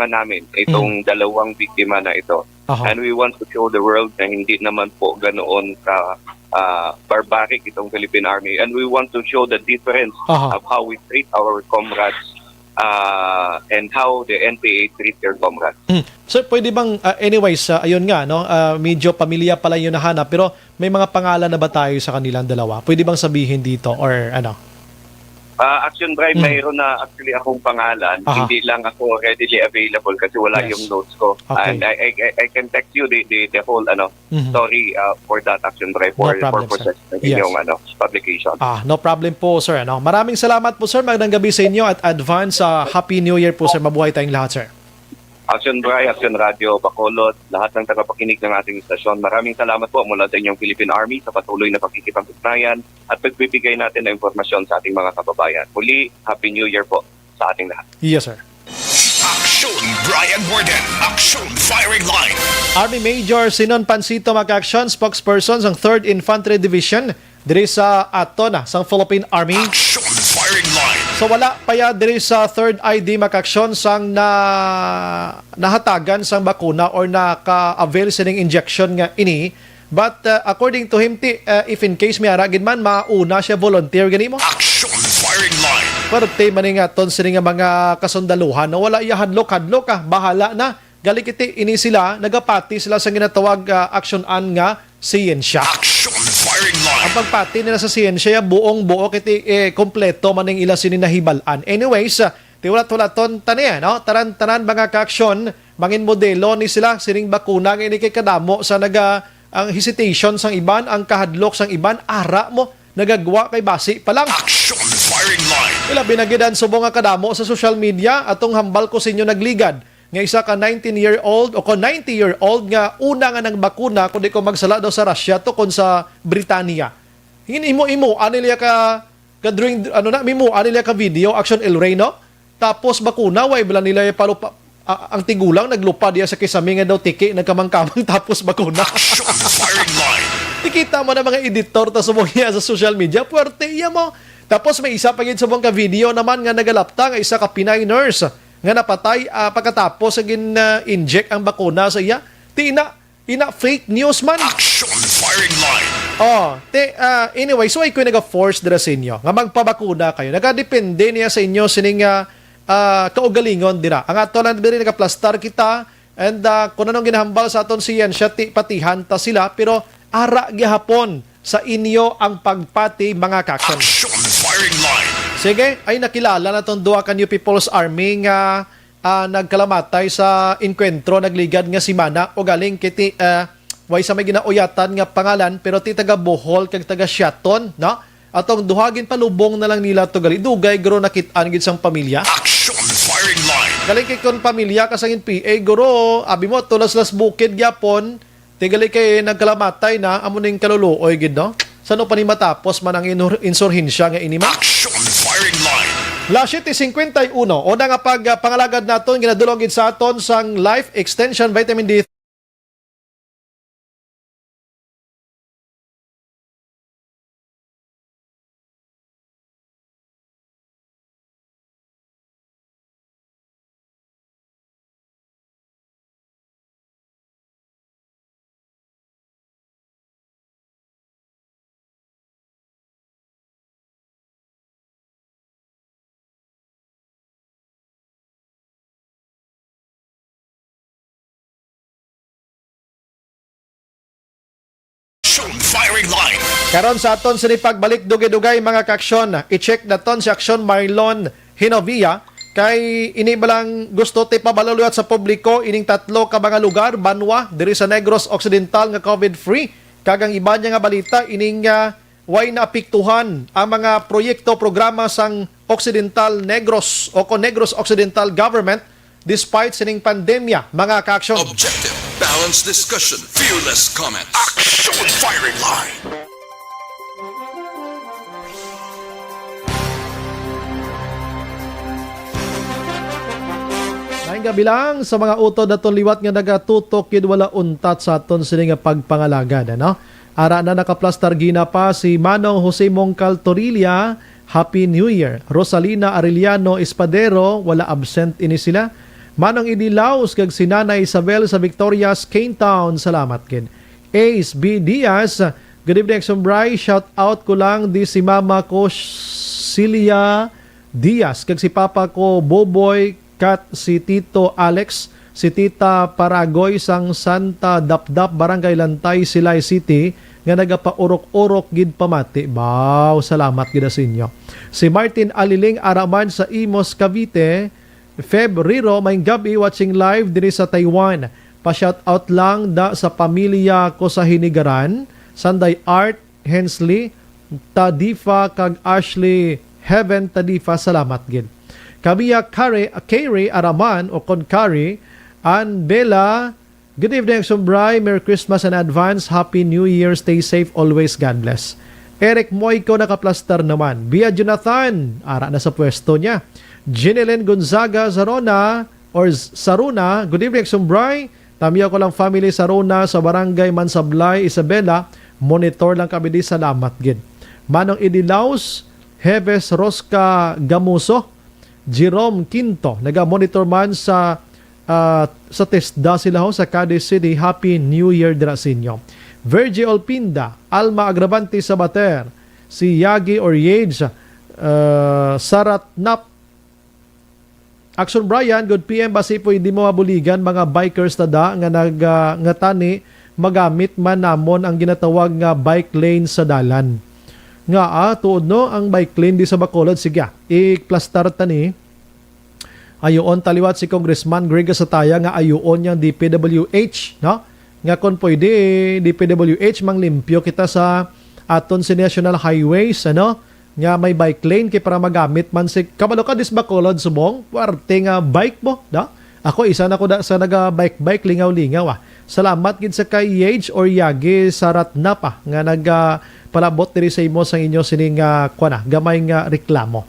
namin itong dalawang biktima na ito. And we want to show the world na hindi naman po ganoon ka barbaric itong Philippine Army. And we want to show the difference of how we treat our comrades and how the NPA treat their comrades. Sir, pwede bang, anyways, ayun nga, no? Medyo pamilya pala yung nahanap, pero may mga pangalan na ba tayo sa kanilang dalawa? Pwede bang sabihin dito or ano? Action Bray, mayroon na actually akong pangalan. Hindi lang ako readily available kasi wala yung notes ko. And I can text you the whole story for that, Action Bray, for purposes ng inyong publication. No problem po, sir. Maraming salamat po, sir. Magandang gabi sa inyo at advance Happy New Year po, sir. Mabuhay tayong lahat, sir. Action Bray, Action Radio, Bacolod, lahat ng tagapakinig ng ating istasyon. Maraming salamat po mula sa inyong Philippine Army sa patuloy na pagkikipag-ugnayan at pagbibigay natin ng impormasyon sa ating mga kababayan. Muli, Happy New Year po sa ating lahat. Yes, sir. Action Brian Warden, Action Firing Line. Army Major Sinon Pansito Mac-Action, spokesperson ng 3rd Infantry Division diri sa Atona, sa Philippine Army. Action Firing Line. So wala pa ya diri sa 3rd ID Mac-Action sang nahatagan sang bakuna or naka-avail sining injection nga ini. But according to him, if in case may aragin man, mauna siya volunteer gani mo. Action Firing Line. Parte man nga ton sini nga mga kasundaluhan na wala iya hadlok bahala na. Galikiti ini sila nagapati sila sa ginatawag action-an nga siyensya. Action Firing Line. Ang pagpati nila sa siyensya buong-buo kiti kompleto maning ila sini nahibalan. Anyways, tiwala-tulaton tani no? Taran-taran mga ka-aksyon, mangin modelo ni sila sining bakuna nga ini kay kadamo sa ang hesitation sang iban, ang kahadlok sang iban, ara mo nagagwa kay basi pa lang. Action Firing Line. Ila binagidan subong nga kadamo sa social media atong hambal ko sinyo nagligad nga isa ka 19-year-old o 90-year-old nga una nga nang bakuna kundi ko magsala daw sa Russia to kon sa Britania. Imo anilya ka drawing mimo anilya ka video Action El Reno tapos bakuna way bala nila palupa ang tigulang naglupa diya sa kisame nga daw tiki nagkamang-kamang tapos bakuna. Action Firing Line. Ikita mo na mga editor ta subong niya sa social media puwerte iya mo. Tapos may isa pa gid subong ka video naman nga nagalapta nga isa ka Pinay nurse nga napatay pagkatapos sa gin-inject ang bakuna sa iya. Ina fake news man. Action firing line. Anyway, so ay ko naga-force dira sa inyo nga magpabakuna kayo. Nagadepende niya sa inyo sining kaugalingon dira. Ang ato lang diri nagaplastar kita and kung anong ginahambal sa aton siyensya patihan ta sila pero ara gihapon sa inyo ang pagpati mga kakson. Action firing line. Sige, ay nakilala na tong duha ka New People's Army nga nagkalamatay sa inkwentro nagligad nga si Mana o galing kiti way sa may ginauyatan nga pangalan pero ti taga Bohol kag taga Siaton, no? Atong duhagin palubong na lang nila to gali dugay guro nakit-an gid sang pamilya. Action firing line. Galing kay kon pamilya kasangin PA guro abi mo tulas-las bukid gyapon tigali kay nagkalamatay na amo ning kaluluoy gid, no? Sano pa ni matapos man ang insurhensya nga inima? Action firing line. Last 51 o na nga pangalagad naton ginadulog sa aton sang Life Extension Vitamin D. Firing line. Karon sa aton sa pagbalik dugay-dugay mga kaksyon, i-check naton si Aksyon Marlon Hinovia kay ini balang gusto ti pabaluluyot sa publiko ining tatlo ka mga lugar banwa diri sa Negros Occidental nga COVID-free. Kagang iba niya nga balita ining way na apektuhan ang mga proyekto programa sang Occidental Negros o Negros Occidental Government despite sining pandemya mga kaksyon. Objective, balanced discussion, fearless comments. Action firing line. Naing gabi lang sa mga utod na liwat nga nagatutok yun wala untat sa aton sila nga pagpangalagad. Ano? Ara na nakaplastar gina pa si Manong Jose Mongcal Torilla, Happy New Year. Rosalina Arellano Espadero, wala absent ini sila. Manong Idilaos kag si Nanay Isabel sa Victoria's Cane Town, salamat kin. Ace B. Diaz, good evening Sombray, shout out ko lang di si mama ko Celia Diaz kag si papa ko Boboy kat si Tito Alex, si Tita Paragoy sang Santa Dapdap Barangay Lantay Silay City nga nagapaurok-urok gid pamati. Wow, salamat gid sa inyo. Si Martin Aliling Araman sa Imos Cavite, Febrero, may gabi watching live diri sa Taiwan. Pa-shout out lang da sa pamilya ko sa Hinigaran, Sanday Art, Hensley, Tadifa kag Ashley Heaven Tadifa, salamat gid. Kamiya Kari Araman o Konkari, Ann Bella, good evening Sombray, Merry Christmas in advance, Happy New Year, stay safe always, God bless. Eric Moyko nakaplastar naman. Bia Jonathan, ara na sa pwesto niya. Jeneline Gonzaga Saruna, good evening Sombray. Tamiya ko lang family Saruna sa Barangay Mansablay, Isabela. Monitor lang kami di, salamat gid. Manong Idilaos, Heves Rosca Gamuso, Jerome Quinto, naga-monitor man sa TESDA sila ho sa Cadiz City. Happy New Year dira sa inyo. Virgie Olpinda, Alma Agravante Sabater, si Yagi or Yage, Saratnap, Action Brian, good PM, basi po hindi mo mabuligan mga bikers tada nga tani magamit man namon ang ginatawag nga bike lane sa dalan. Nga tuod no ang bike lane di sa Bacolod, sige i-plastar tani. Ayoon taliwat si Congressman Greg Sataya nga ayoon yang DPWH, no? Nga kon pwede DPWH mang limpyo kita sa aton si National Highways, ano? Nga may bike lane kay para magamit man si kabalo ka dis Bacolod subong warte nga bike mo, da? Ako isa na ko da sa naga bike lingaw-lingaw. Salamat gid sa kay Yage or Yagi Saratnapa nga palabot diri sa imo sang inyo sining gamay nga reklamo.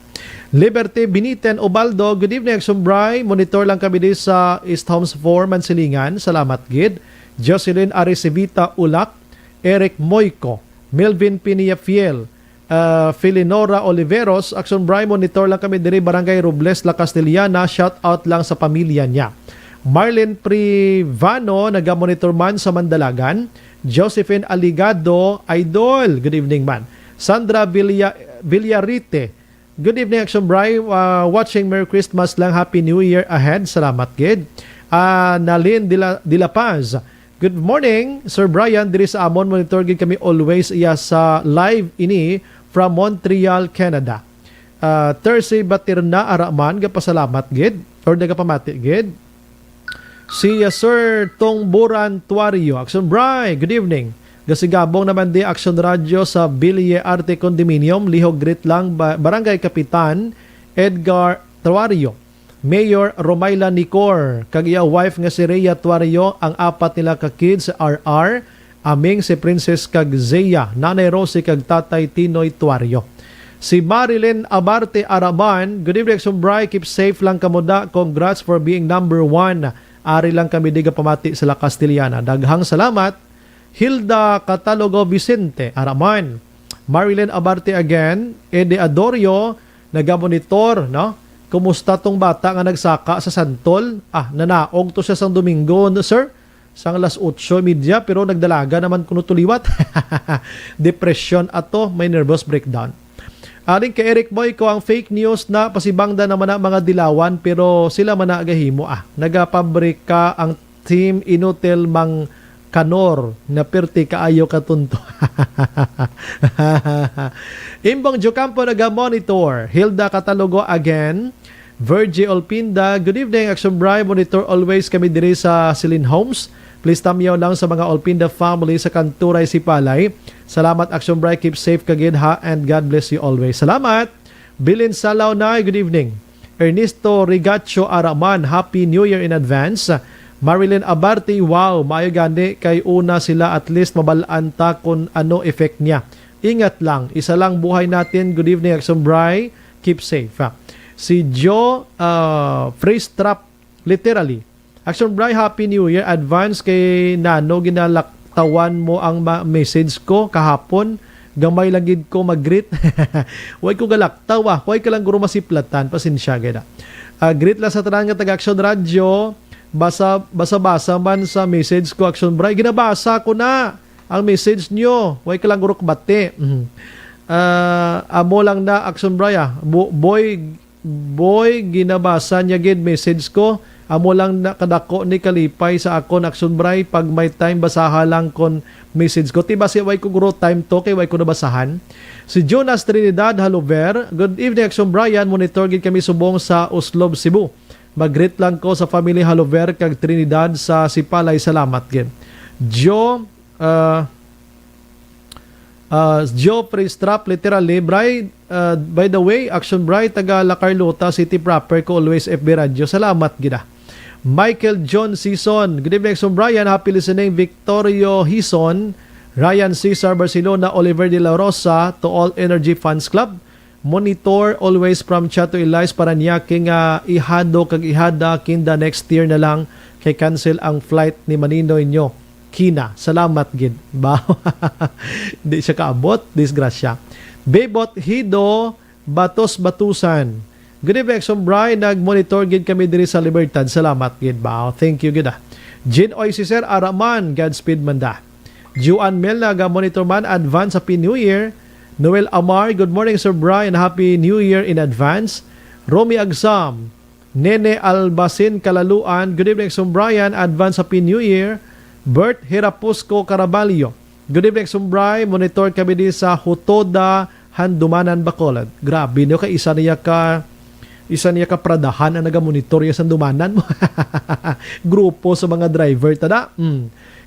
Liberty Beniten Obaldo, good evening Sombray, monitor lang kami di sa East Homes 4 Mansilingan, salamat gid. Jocelyn Arisevita Ulak, Eric Moyko, Melvin Piniafiel, Filinora Oliveros, Action Bri, monitor lang kami diri Barangay Robles, La Castellana. Shout out lang sa pamilya niya. Marlene Privano, naga-monitor man sa Mandalagan. Josephine Aligado, Idol, good evening man. Sandra Villarite, good evening Action Bri, watching, Merry Christmas lang, Happy New Year ahead, salamat gid. Nalin de la Paz, good morning Sir Brian, diri sa amon monitor gid kami always iya sa live ini from Montreal, Canada. Thursday Batirna Araman, gapasalamat gid or nagapamati gid. Si Sir Tongburan Tuario, Action Bri, good evening. Gasigabong naman di Action Radio sa Bilye Arte Condominium, lihog greet lang Barangay Kapitan Edgar Tuario. Mayor Romayla Nicor, kag iya wife nga si Rhea Tuario, ang apat nila ka kids RR, aming si Princess kag Zeya, Nanay Rosie kag Tatay Tinoy Tuario. Si Marilyn Abarte Araban, good evening Action Bri, keep safe lang kamuda, congrats for being number 1. Ari lang kami diga pamati sa La Castellana. Daghang salamat. Hilda Catalogo Vicente Araman. Marilyn Abarte again. Ede Adorio, nagamonitor, no? Kumusta tong bata nga nagsaka sa Santol? Nanaog to siya sang Domingo, no, sir? Sang alas 8:30, pero nagdalaga naman kuno tuliwat. Depression ato, may nervous breakdown. Aling kay Eric Boy ko ang fake news na pasibangda naman na mga dilawan pero sila man agahimo nagapabrika ang team inutil mang kanor na perti kaayo katunto. Imbong Jocampo naga-monitor. Hilda Catalogo again. Virgie Olpinda, good evening Action Bri, monitor always kami diri sa Celine Homes. Please tamyaw lang sa mga Olpinda family sa Kanturay Sipalay. Salamat Action Bri, keep safe kagid ha and God bless you always. Salamat. Bilin Salaw na, good evening. Ernesto Rigacho Araman, Happy New Year in advance. Marilyn Abarte, wow, maayo gani kay una sila at least mabalaan ta kung ano effect niya. Ingat lang, isa lang buhay natin. Good evening Action Bri, keep safe. Si Joe Freestrap, literally. Action Bri, Happy New Year advance kay Nano, ginalaktawan mo ang message ko kahapon. Gamay lang gid ko mag-greet. Huwag ko galaktaw huwag ka lang guro masiplatan, pasensya gid. Greet lang sa tanan nga taga Action Radio. Basa man sa message ko Action Bri, ginabasa ko na ang message nyo, huwag ka lang guro kabate. Amo lang na Action Bri boy ginabasa niya gid message ko, amo lang na kadako ni kalipay sa akon Action Bri, pag may time basaha lang kon message ko, tiba si huwag ko guro time to kay huwag ko nabasahan. Si Jonas Trinidad Halover, good evening Action Brian, monitor gid kami subong sa Uslob, Cebu. Mag-greet lang ko sa family Halover kag Trinidad sa Sipalay. Salamat gid. Joe Freestrap, literally. By the way, Action Bri, taga La Carlota City proper ko, always FB Radio. Salamat gid. Michael John Season, good evening Action Brian, happy listening. Victorio Hison, Ryan Cesar Barcelona, Oliver De La Rosa, to all Energy Fans Club. Monitor always from Chato Elias para niya king ihado kag ihada kinda next year na lang kay cancel ang flight ni Maninoy nyo. Kina, salamat gid. Ba? Di siya kaabot, disgrasya. Bebot Hido Batos Batusan. Good evening Action Bri, nag-monitor gid kami diri sa Libertad. Salamat gid ba. Thank you gid. Jin Oy si Sir Araman, Godspeed manda. Juan Mel nag-monitor man advance Happy New Year. Noel Amar, good morning Sir Brian, Happy New Year in advance. Romy Agsam, Nene Albasin Kalaluan, good evening Sir Brian, advance Happy New Year. Bert Hirapusco Caraballo, good evening Sir Brian, monitor kami din sa Hutoda, Handumanan, Bacolod. Grabe no, kay isa niya ka pradahan na nagamonitor ya sa Handumanan mo. Grupo sa mga driver tada.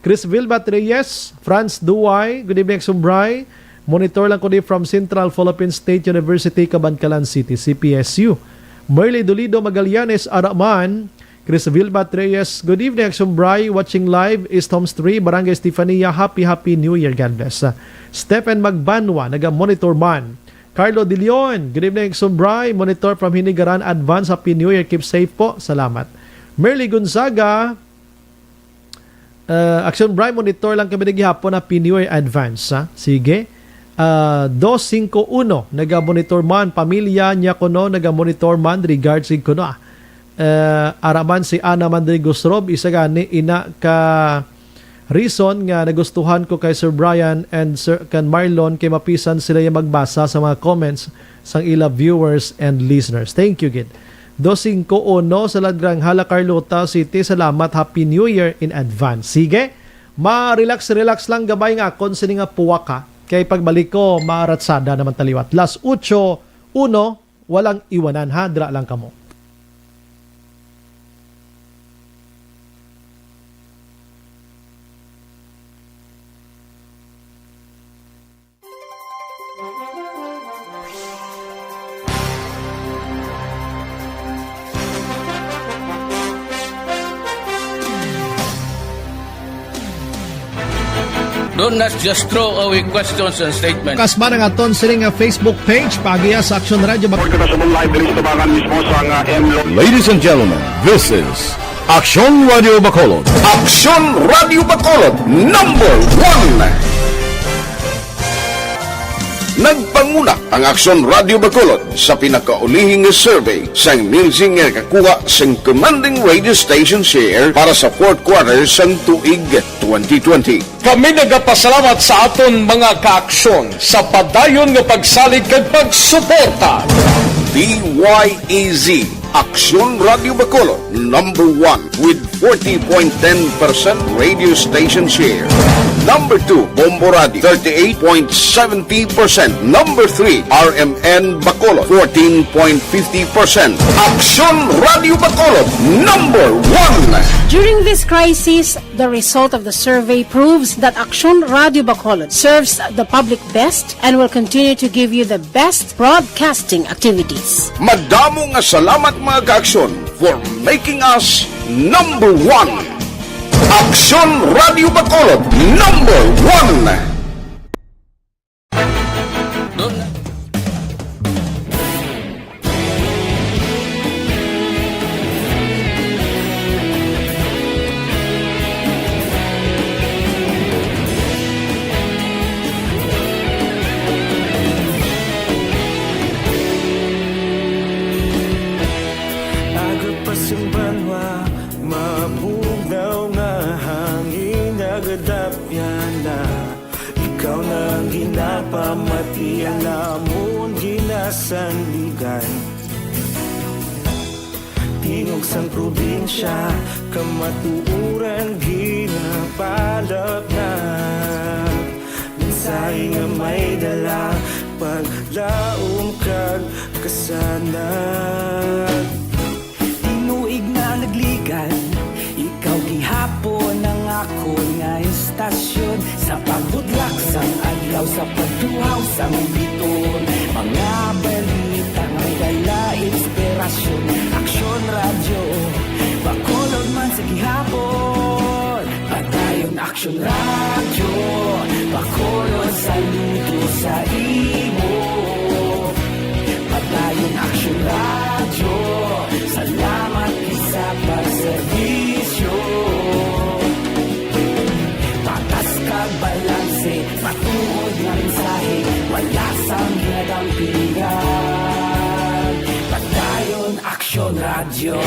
Chris Vilbat Reyes, Franz Duay, good evening Sir Brian. Monitor lang ko din from Central Philippine State University, Cabancalan City, CPSU. Merly Dolido Magallanes, Araman. Chris Vilbat Reyes, good evening Action Bri, watching live East Homes 3, Barangay Estefania, Happy New Year, God bless. Stephen Magbanwa, naga-monitor man. Carlo De Leon, good evening Action Bri, monitor from Hinigaran, advance Happy New Year, keep safe po, salamat. Merly Gonzaga, Action Bri, monitor lang kami naghihapon na Happy New Year advance. Sige. 251 naga-monitor man pamilya niya kuno naga-monitor man regards sig kuno araman si Ana Mandrigos Rob isa gani ina ka reason nga nagustuhan ko kay Sir Brian and Sir kan Marlon kay mapisan sila yung magbasa sa mga comments sang ila viewers and listeners. Thank you gid. 251 sa Ladrang Hala Carlota City. Salamat, Happy New Year in advance. Sige, ma-relax lang gabay nga kon sini nga puwaka. Kay pagbalik ko, maratsada naman taliwat. Las 8-1, walang iwanan. Hadra lang kamo. Do not just throw away questions and statements. Kasma ng aton sining nga Facebook page pagiya sa Action Radio. Ladies and gentlemen, this is Action Radio Bacolod. Aksyon Radio Bacolod #1. Nagpanguna ang Aksyon Radio Bacolod sa pinakaulihing survey sa milsing nga kakuha sa commanding radio station share para sa fourth quarter sa tuig 2020. Kami nagapasalamat sa aton mga kaaksyon sa padayon nga pagsalig kag pagsuporta. DYEZ Aksyon Radio Bacolod #1 with 40.10% radio station share. Number 2, Bombo Radio, 38.70%. Number 3, RMN Bacolod, 14.50%. Aksyon Radio Bacolod, #1. During this crisis, the result of the survey proves that Aksyon Radio Bacolod serves the public best and will continue to give you the best broadcasting activities. Madamo nga salamat mga kaaksyon for making us #1. Aksyon Radio Bacolod #1. Ikaw na ginapamatian namon ginasandigan. Tingog sang probinsya kamatuuran ginapalap na. Minsay nga may dala paglaom kag kasanag. Tinuig na nagligan ikaw gihapon ang ako nga istasyon sa pagbudlak sang adlaw sa pagduhaw sang biton. Mga balita may dala inspirasyon. Aksyon Radio Bacolod man sa gihapon. Padayon Aksyon Radio Bacolod saludo sa imo. Padayon Aksyon Radio salamat isa pagserbisyo. Patas kag balanse patuod nga mensahe wala sang ginadampingan. Padayon Aksyon Radio.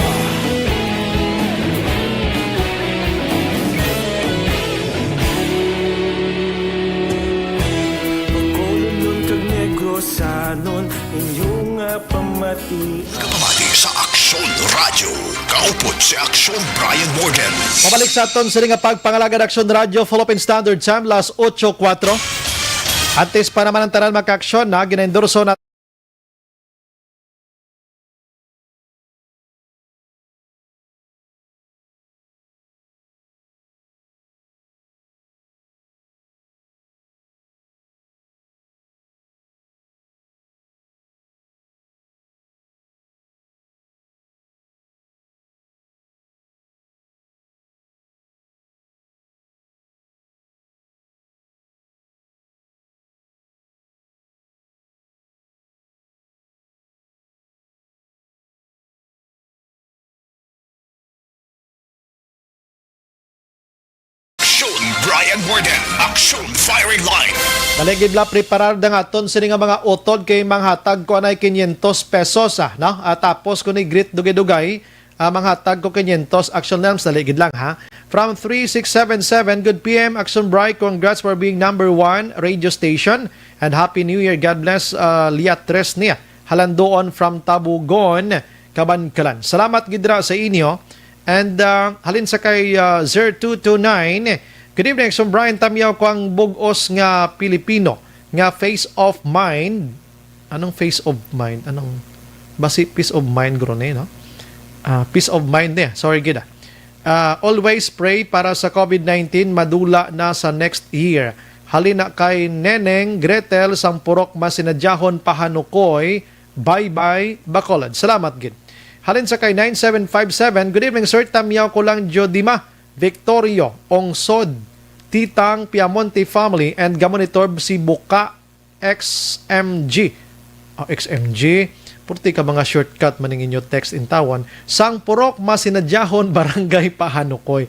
Sanon inyong pamati. Kapamati sa Aksyon Radio. Kaupot si Aksyon Brian Morgan. Pabalik sa aton sa nga pagpangalaga Aksyon Radio Philippine Standard Time las 8:04. Antes pa naman ang tanan maka-aksyon na ginendorso na Brian Borden, Action Firing Line. Daligid la preparar da nga ton sini nga mga utod kay manghatag ko anay 500 pesos no? Tapos kun ni grit dugay-dugay manghatag ko 500 Action Nelms daligid lang ha. From 3677 good PM Action Bright, congrats for being number 1 radio station and Happy New Year. God bless Liatres niya. Halandoon from Tabugon, Kabankalan. Salamat gidra sa inyo. And halin sa kay 0229. Good evening, Action Brian. Tamiyaw ko ang bugos nga Pilipino nga face of mind. Anong face of mind? Anong basi peace of mind guro no? Peace of mind niya. Sorry gida. Always pray para sa COVID-19 madula na sa next year. Halina kay Neneng Gretel sang purok masinadyahon pahanukoy. Bye-bye Bacolod. Salamat gid. Halin sa kay 9757. Good evening, sir. Tamiyaw ko lang Jodima Victorio Ongsod Titang Piamonte family and gamonitor si Buka XMG. XMG. Purti ka mga shortcut maning inyo text in tawon. Sang purok masinadyahon barangay Pahanukoy.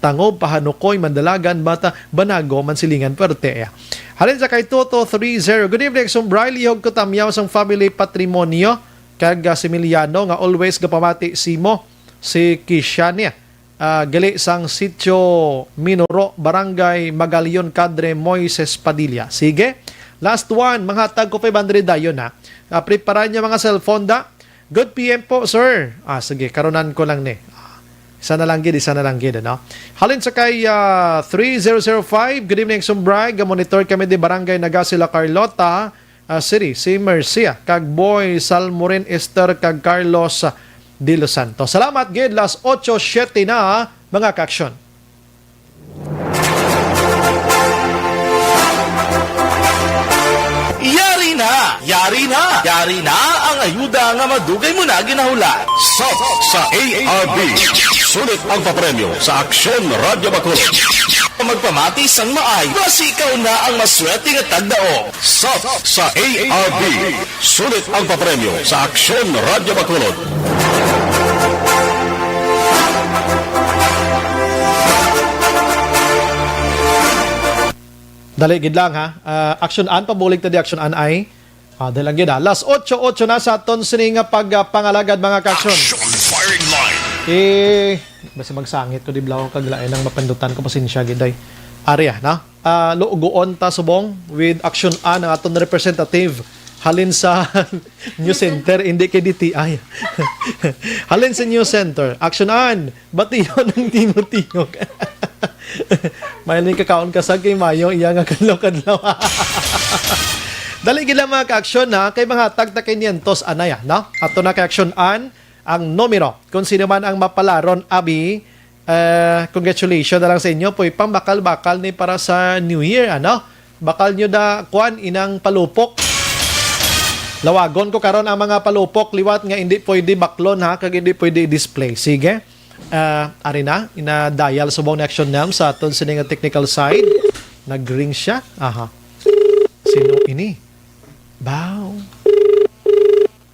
Tangob Pahanukoy Mandalagan Bata Banago Mansilingan Puerte. Halin sa kay Toto 30. Good evening, Sumbray. Lihog ko tamyaw sang family patrimonio kag Similiano nga always gapamati simo si Kishania. Gali sang sitio Minoro, Barangay Magalion, Cadre Moises Padilla. Sige. Last one, mga tag ko 500 dayon ha. Preparan niyo mga cellphone da. Good PM po, sir. Sige, karunan ko lang ni. Isa na lang gid, no? Halin sa kay 3005. Good evening, Sumbray. Monitor kami di Barangay Nagasila, Carlota City. Si Mercia, kag Boy Salmorin Esther, kag Carlos de Los Santos. Salamat gid. Last 8:07 na mga ka-aksyon. Yari na ang ayuda nga madugay mo na ginahula. Sa ARB. Sulit ang papremyo sa Aksyon Radio Bacolod. Magpamati sang maay, basi ikaw na ang maswerte nga tagdao. Sa ARB. Sulit ang papremyo sa Aksyon Radio Bacolod. Daligid lang ha. Action an pabulig ta di action an ay. Dahil lang gid ha. Last 8:08 na sa aton sini nga pagpangalagad mga ka-aksyon. Action Firing Line. Basta magsangit ko di blaw kag lain ang mapandutan ko pasensya gid ay. Area na. Luugoon ta subong with action an ang aton representative halin sa New Center, hindi kay DTI. Halin sa New Center. Action an. Batiyon ng tingog-tingog. May kakaon ka sa kay Mayo iya nga kadlaw-kadlaw. Dali gila mga ka-aksyon na kay mga tagta kay 500 anaya, no? Ato na ka-aksyon an ang numero. Kung sino man ang mapalaron abi, congratulations na lang sa inyo. Po'y pambakal-bakal ni para sa New Year, ano? Bakal nyo da kuan inang palupok. Lawagon ko karon ang mga palupok liwat nga hindi pwede baklon ha, kag hindi pwede display. Sige. Ari na, ina-dial subong na action nam sa aton sining technical side. Nag-ring siya. Aha. Sino ini? Bow.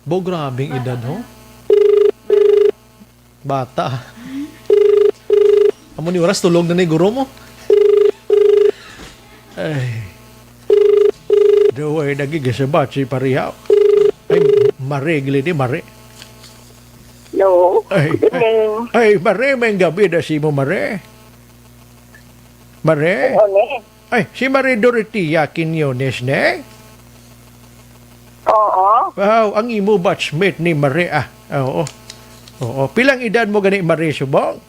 Grabing edad ho. Bata. Amo ni oras tulog na ni guro mo. Ay. Daway nagiging sa bachi parihaw. Ay, mare, gili mare. Hello. Ay, mare, may gabi na si mo, mare. Mare? Ay, si Mare Dorotea Quinones, ne? Oo. Wow, ang imo batchmate ni Mare, Oo. Oo. Pilang edad mo gani, Mare, subong?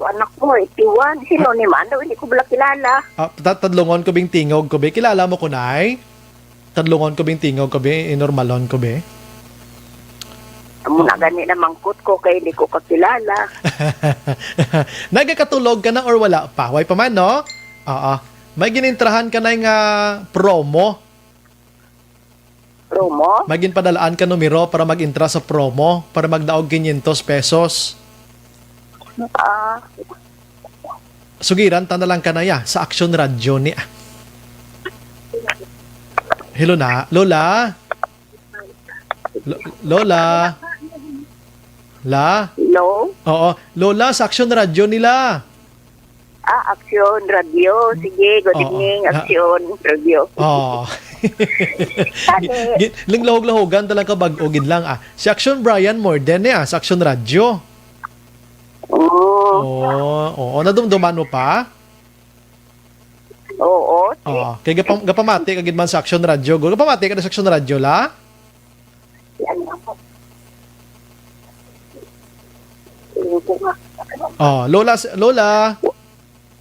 Anak ko, 81. Sino ni Mando? Hindi ko bala kilala. Tadlungon ko bing tingog ko, be. Kilala mo ko, nay? Tadlungon ko bing tingog ko, be. Inormalon ko, be. Amo na gani na mangkot ko kay hindi ko kakilala. Nagakatulog ka na or wala pa? Way pa man, no? Oo. May ginintrahan ka na yung promo. Promo? May ginpadalaan ka numero para mag-intra sa promo para magdaog 500 pesos. Sugiran, tanda lang ka na ya sa Action Radio ni. Hello na, Lola? Lola? La? Hello? Oo. Lola, sa Action Radio nila. Aksyon Radio. Sige, good evening, Aksyon Radio. Oh. Ling lahog-lahogan talaga bag-ogin lang Si Action Brian Morden sa Action Radio. Oo, nadumduman mo pa? Oo. Kaya gapamati kagid man sa Action Radio. Gapamati ka na sa Action Radio la? Lola.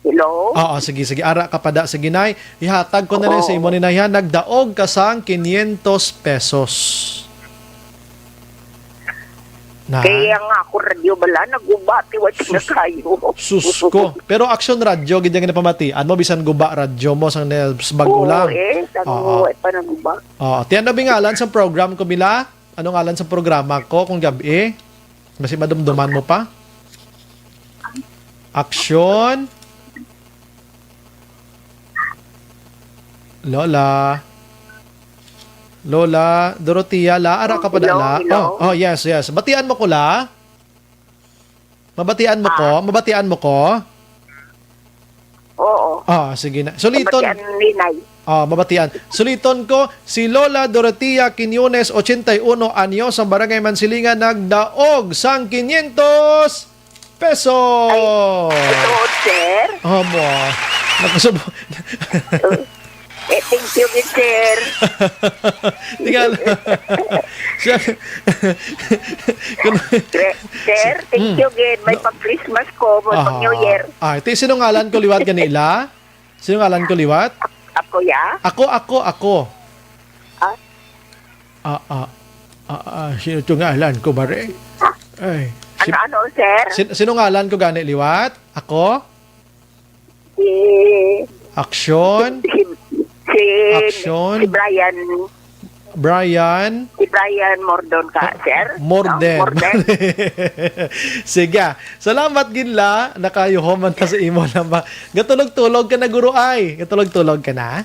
Hello? Sige. Ara ka pada sa ginay. Ihatag ko na lang sa imo ni Nayhan. Nagdaog ka sang 500 pesos. Kaya nga ako radio bala, nagubati wala na kayo. Susko. Pero Action Radio, gid nga napamatian mo, bisan guba radio mo sang bago lang. Oo, pa naguba. Tiyan na bingalan sa program ko bila? Ano ngalan sa programa ko kung gabi? Kasi madumduman mo pa? Action. Lola, Dorotea, ara ka pa na la? Yes. Batian mo ko la? Mabatian mo ko? Oo. Sige na. Suliton. Mabatian ninay. Mabatian. Suliton ko, si Lola Dorotea Quiñones, 81 anyos, ang Barangay Mansilingan, nagdaog sang 500 pesos. Ito, sir. Nakasubo. Thank you, sir. Tingnan. Sir, thank you again. May pag-Christmas ko, pag-New Year. Ito yung sinungalan ko liwat ganila? Sinungalan ko liwat? Ako, ya? Ako. Sino tungalan ko, bare? Ay. Ano, sir? Sinungalan ko gani liwat? Ako? Action? Si Brian. Si Brian Mordon ka, sir? Morden. Sige. Salamat ginla. Nakayuhoman ta sa imo na ba. Gatulog-tulog ka na, guro ay. Gatulog-tulog ka na?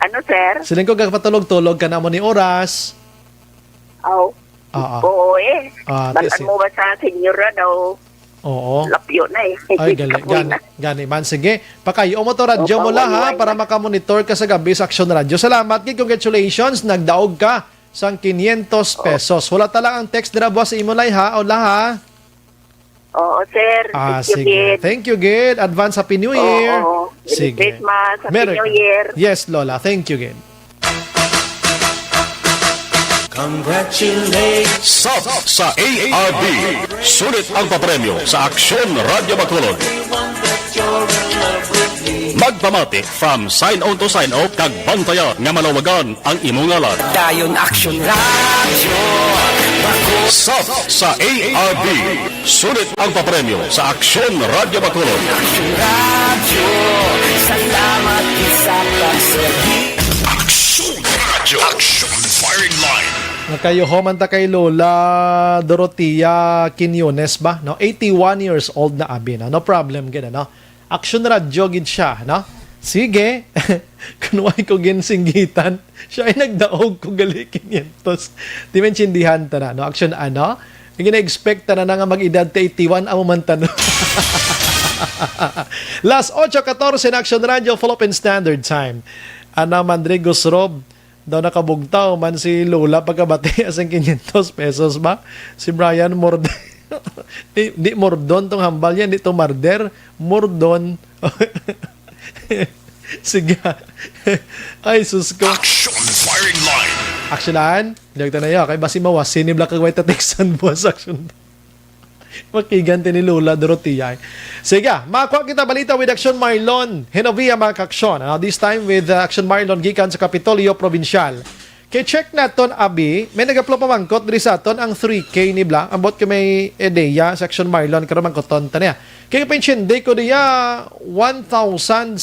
Ano, sir? Siling ko patulog-tulog ka na mo ni oras. Oo Bataan mo ba sa senyora daw? Oo. Lapyo na Ay, gani man. Sige, pakayo mo to radyo mo ha, para makamonitor ka sa gabi sa Action Radio. Salamat, congratulations, nagdaog ka sang 500 pesos. Wala talang ang text na buwas sa imo lay ha, o laha. Oo, sir. Sige. Thank you, Gid. Advance Happy New Year. Sige. Christmas, Happy New Year. Yes, Lola. Thank you, Gid. Congratulations sa ARB. Sulit ang papremyo sa Aksyon Radio Bacolod. Magpamati from sign on to sign off kag bantayan nga malawagan ang imong ngalan. Dayon Aksyon Radio Sa ARB. Sulit ang papremyo sa Aksyon Radio Bacolod. Aksyon Radio, salamat sa pagsagi. Aksyon Radio, Action Firing Line. Nakayuhoman ta kay Lola Dorotea Quiñones ba? No? 81 years old na abi. No problem gina, no? Action Radio gid siya, no? Sige. Kunway ko ginsinggitan. Siya ay nagdaog ko gali 500. Di men chindihan ta na, no? Action ano? Gina-expect ta na nga mag-edad ta 81 amo man ta, no? Last 8:14 na Action Radio Philippine Standard Time. Ana Mandrigos Rob daw nakabugtaw man si Lola pagkabati asang 500 pesos ba? Si Brian Morden. di Mordon tong hambal yan, di to Marder. Mordon. Sige. Ay, sus ko. Action Firing Line. Actionan? Diyagta na yun. Kay basi mawas. Sinibla kagway tatiksan buwas action. Makiganti ni Lola Dorotea. Sige, makuha kita balita with Action Marlon. Henovia mga kaksyon. This time with Action Marlon gikan sa Kapitolyo Provincial. Kay check naton abi, may nagaplo pamangkot diri sa aton ang 3K ni Blanc. Ambot kay may ideya sa Action Marlon karon mangkoton ta niya. Kay pension day ko diya 1,700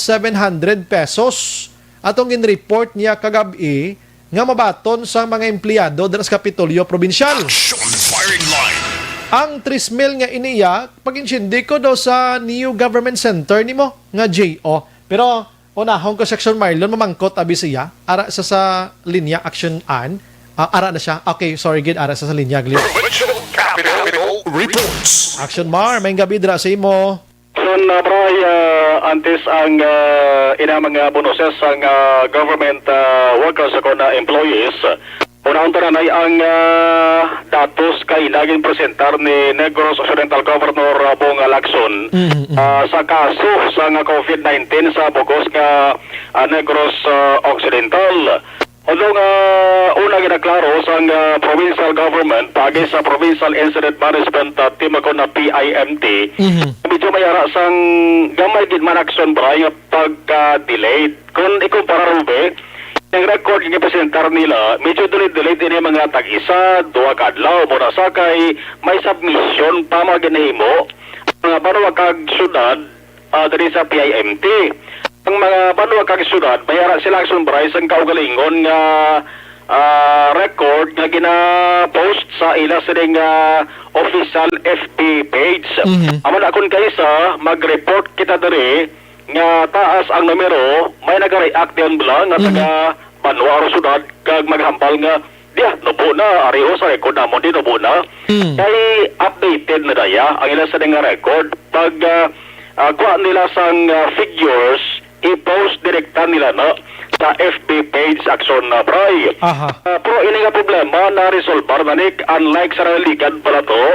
pesos. Atong gin-report niya kagabi nga mabaton sa mga empleyado dira sa Kapitolyo Provincial. Action Firing Line. Ang 3,000 nga iniya, pag-insindi ko daw sa New Government Center nimo nga JO. Pero unahon ko Section Marlon, mamangkot abi siya. Ara sa linya Action An. Ara na siya. Okay, sorry gid, ara sa linya. Provincial Capital Reports. Action Mar, may gabi dira sa imo. karon na bray antes ang ina mga bonuses ang government workers ako na employees. Unang tanan ay ang datos kay naging presentar ni Negros Occidental Governor Bong Lacson sa kaso sa COVID-19 sa Bugos nga Negros Occidental. Although una ginaklaro sa provincial government pagi sa Provincial Incident Management Team ako na PIMT, medyo mayara sang gamay gid man action bray nga pagka-delayed. Kung ikumpara ron ang record nga presentar nila, medyo delayed din yung mga tag-isa, 2 kadlaw, muna sakay, may submission pa mga ginahimo, mga banuwa kag syudad dali sa PIMT. Ang mga banuwa kag syudad, mayara sila action price ang kaugalingon nga record nga gina-post sa ila sining official FB page. Aman akon kaysa, mag-report kita diri nga taas ang numero, may nag-react yan bala nga taga Banwa o Sudad kag maghambal nga diya, nubo na, ariho sa record namon di nubo na. Kay updated na daya ang ilang sa nga record. Pag kuha nila sang figures, i-post direkta nila na sa FB page Action na Bray. Pero ini nga problema na resolbar na nik, unlike sa religad pala to,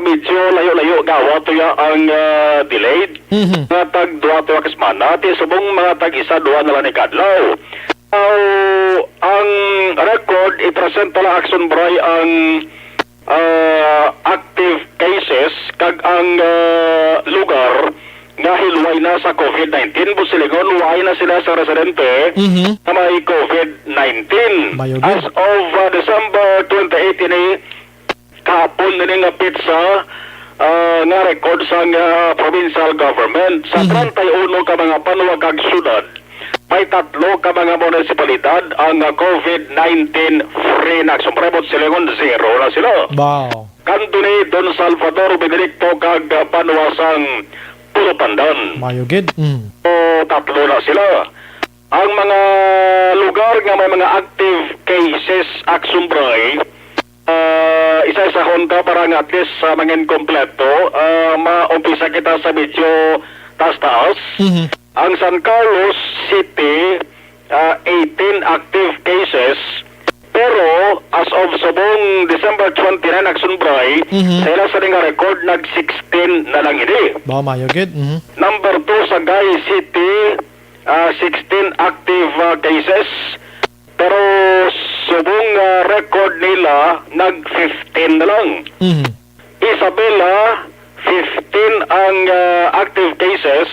medyo layo-layo gawa to ya ang delayed nga tag 2 kasmana ti subong mga tag 1-2 na lang ni kadlaw. Ang record i-present pala Action Bray ang active cases kag ang lugar nga hilway na sa COVID-19 busilingon way na sila sa residente na may COVID-19 as of December 28 ini kahapon na nga pizza nga record sa provincial government. Sa 31 ka mga panuwag kag syudad, may 3 ka mga munisipalidad ang COVID-19 free na. Sumpremot silingon, 0 na sila. Wow. Kanto ni Don Salvador Benedicto kag panuwasang Pulo Pandan. Mayugid. So, 3 na sila. Ang mga lugar nga may mga active cases Action Bray, isa-isa honta para nga at least sa mga kompleto, maumpisa kita sa medyo taas-taas. Ang San Carlos City, 18 active cases, pero as of subong December 29 Action Bray, sa ilang sa nga record, nag-16 na lang ini. Ba, mayugid. Number 2, Sagay City, 16 active cases, pero subong record nila nag-15 na lang. Isabela 15 ang active cases,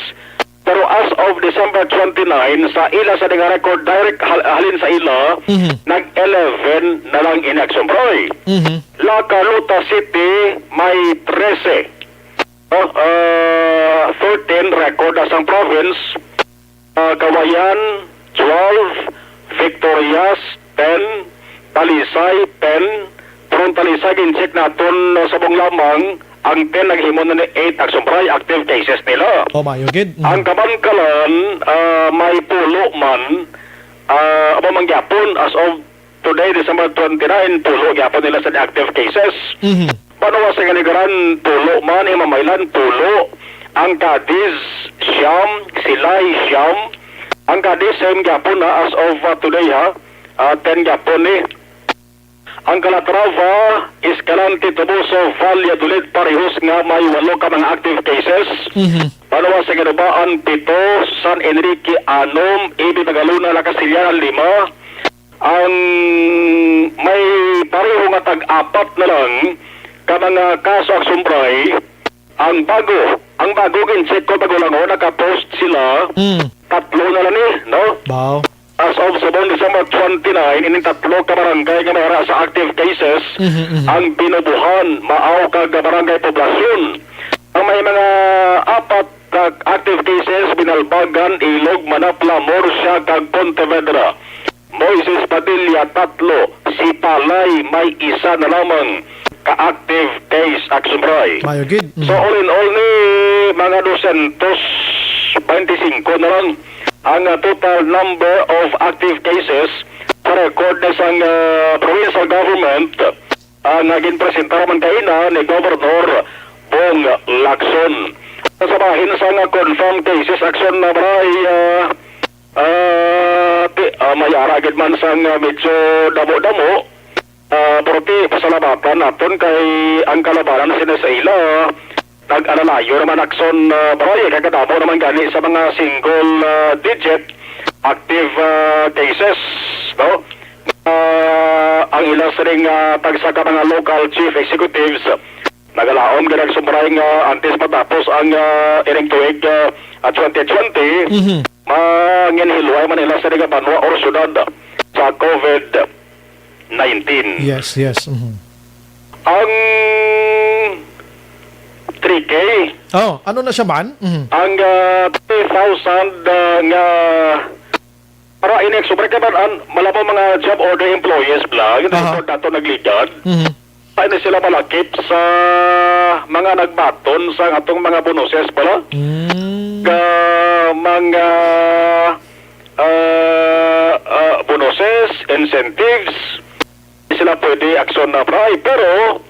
pero as of December 29 sa ila sa nga record direct halin sa ila nag-11 na lang in Action Bray. La Caluta City may 13 record as ang province. Kawayan 12, Victorias 10, Talisay 10, from Talisay gincheck naton sa buong lamang ang 10 naghimo na ni 8 Action Bray active cases nila. Mayugid. Ang Kabangkalan may pulo man mangyapon as of today December 29 pulo gyapon nila sa active cases. Panawa sa Ganigaran pulo man, Mamaylan pulo, ang Cadiz siyam, Silay siyam, ang Cadiz same gyapon na as of today 10 gyapon ni. Ang Calatrava, Escalante, Toboso, Valladolid, parehos nga may 8 ka mga active cases. Panawa sa Ginubaan, 7, San Enrique, 6, Ibi Tagaluna, Lacasilian, 5. Ang may pareho nga tag-4 na lang ka mga kaso Action Bray. Ang bago gincheck ko bago lang nakapost sila. 3 na lang no? Wow. As of sabon December 29, ining 3 ka barangay nga mayara sa active cases ang binubuhan, maaw kag barangay poblasyon. Ang may mga 4 active cases, Binalbagan, Ilog, Manapla, Morsia, kag Pontevedra. Moises Padilla, 3. Si Palay, may 1 na lamang ka-active case Action Bray. Mayugid. So all in all ni mga 225 na lang ang total number of active cases sa record na sa provincial government naging presentar man kaina ni Governor Bong Lacson. sa bahin sa nga confirmed cases action na bray may aragid man sa nga medyo damo-damo porti pasalamatan naton kay ang kalabanan sila sa ila nag-alalayo naman action bray kagadamo naman gani sa mga single digit active cases no ang ilang siring tagsa ka mga local chief executives nagalaom ganang sumray nga antes matapos ang iring tuig 2020 manginhilway man nila sa banwa or syudad sa COVID-19. Yes. Ang 3K ano na siya man? ang 3,000 nga para in-exobre ka ba malabo mga job order employees lang yung report nato nagligad ay na sila malakip sa mga nagbaton sa atong mga bonuses pala mga bonuses, incentives sila pwede aksyon na pray pero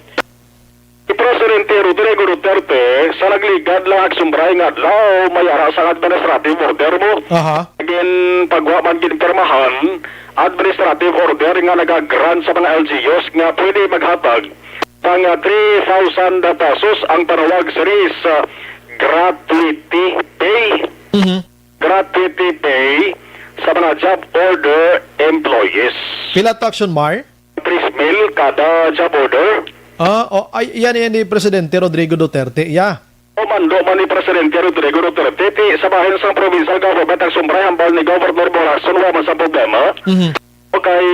Presidente Rodrigo Duterte sa nagligad lang aksyon pray nga adlaw may ara sa administrative order mo again pagwa man ginpirmahan administrative order nga nagagrant sa mga LGUs nga pwede maghatag pang 3,000 pesos ang panawag series gratuity pay gratuity pay sa mga job order employees. Pila to action mar? 3,000 kada job order. Yan ni Presidente Rodrigo Duterte, Mando man ni Presidente Rodrigo Duterte sa bahin sa provincial government ang sumbray hambal ni Governor Bolason wa man sa problema. Okay,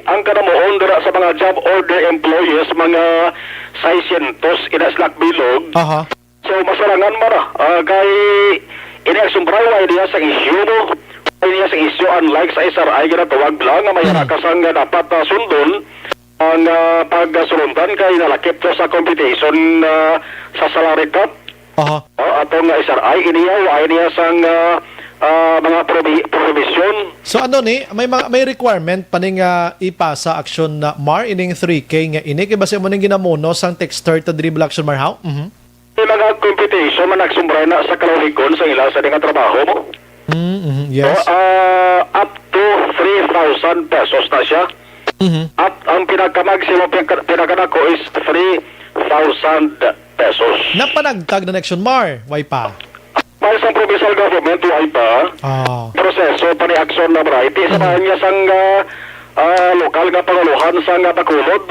ang kanamoon dira sa mga job order employees mga 600 inaslak bilog. So masalangan man kay inaksumbray wa niya sa issue mo. Niya sa issue unlike sa SRI ginatawag lang nga may rakasang dapat sundon ang pagsulundan kay nalakip to sa computation sa salary cap. Atong SRI iniyaw ay niya sang mga provision. So ano ni may requirement pa ning ipasa action na mar ining 3K nga ini kay base mo ning ginamono sang texter to dribble action mar how? Mga computation man nagsumbray na sa kalawikon sa ila sa nga trabaho mo. Yes. So, up to 3,000 pesos na siya. At ang pinaka-maximum pinaka-nako is 3,000 pesos. Napanagtag na action mar, why pa? Para sa provincial government, why pa? Proseso pa ni action na variety sa kanya sang lokal nga pangaluhan sang Bacolod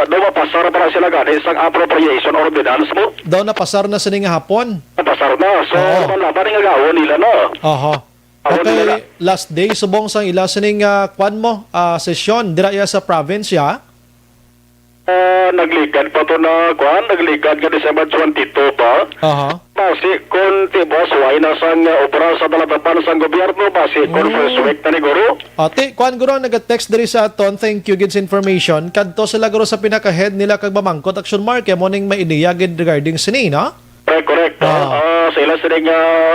daw mapasar para sila gani sang appropriation ordinance mo. Daw napasar na sa ning hapon. Napasar na. So, malaban nga gawon nila na. Okay, last day subong sang ila sa ning kwan mo sesyon dira sa province nagligad pa to na kwan, nagligad ka December 22 pa. Basi kung tibos way na sang obra sa dalatapan sang gobyerno basi conference week na ni guro. Ate, kwan guro nag-text diri sa aton, thank you gids information. Kadto sila guro sa pinaka-head nila kag mamangkot action mark mo ning mainiya gid regarding sini, no? Correct. Sila sining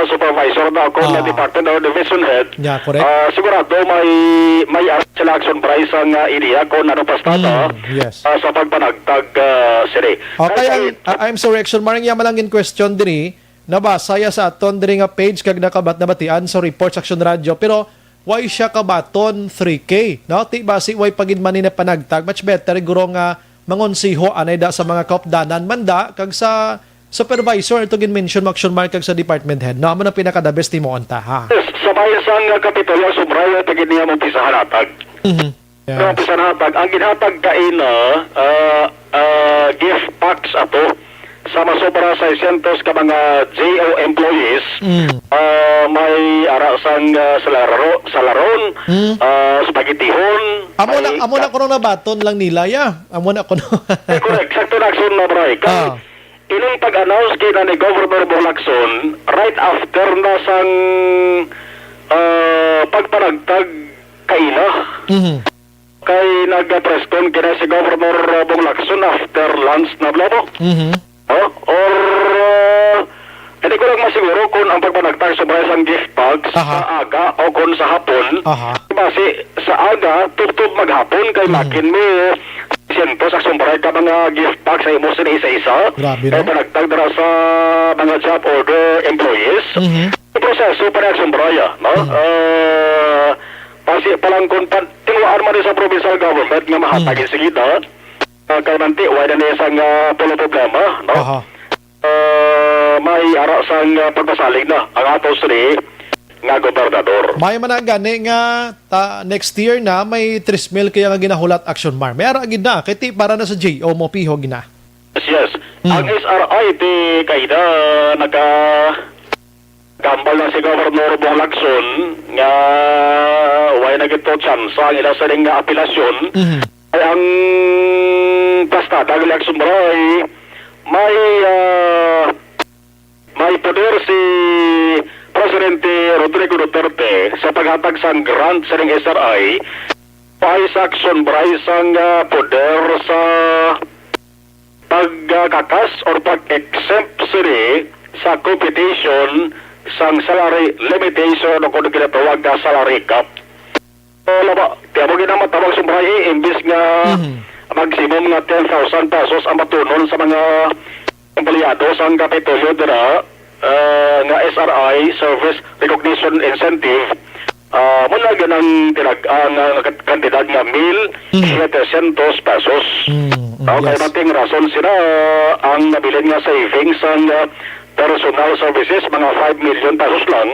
supervisor na ako na department or division head. Yeah, correct. Sigurado may sila action price ang iniya kung ano pastada sa pagpanagtag siri. Okay, I'm sorry, action mark yaman lang in question diri. Nabasaya sa aton diri nga page kag nakabat na batian sa reports action radio pero why siya kabaton 3K, no? Ti basi why pagid man ni panagtag much better guro nga mangonsiho anay da sa mga kaupdanan manda kag sa supervisor ito gin-mention action mark kag sa department head. No, amo na pinaka-the best mo onta ha. Sa bayan sang Kapitolyo sumbray pagid niya mo pisahanatag. Pisahanatag ang ginhatag kaina gift packs ato sa masobra 600 ka mga JO employees. May ara sang salaron, spaghettihon. Amo na kuno na baton lang nila Amo na kuno. Correct, sakto na action na bray. Ining pag-announce kina ni Governor Bolason right after na sang pagpanagtag kaina. Kay nag-press con kina si Governor Bolason after lunch na blabo. Hindi ko lang masiguro kung ang pagpanagtag sa isang gift bags sa aga o kung sa hapon. Kasi sa aga, tutub maghapon kay makin mo 300 action bright ka mga gift pack sa imo sa isa-isa. Grabe, Kaya no? panagtag dara sa mga job order employees. Yung proseso para action bright, no? Pasi palang kung tinuan man sa provincial government nga mahatagin sigida. Kaya nanti, wala na isang pulo problema, no? May ara sang pagpasalig na ang ato sri nga gobernador. May man gani nga next year na may 3,000 kaya nga ginahulat action mar. May ara gid na kiti para na sa J o mo piho gina. Yes. Ang SRI ti kaida gambal na si Governor Bong Lacson nga way na gito chance ang ila sa nga apelasyon. Ay ang pastada ng Lacson Maray may poder si Presidente Rodrigo Duterte sa paghatag sang grant sa ring SRI pa sa action bryce ang poder sa pagkakas or pag-exempt siri sa computation sang salary limitation o kung ginatawag na salary cap. Laba, kaya mo ginamatawag sa bryce imbis nga maximum nga 10,000 pesos ang matunon sa mga empleyado sa Kapitolyo dira nga SRI Service Recognition Incentive muna ganang tinagaan kantidad nga 1,700 pesos. Kaya nating rason sila ang nabilin nga savings ang personal services mga 5 million pesos lang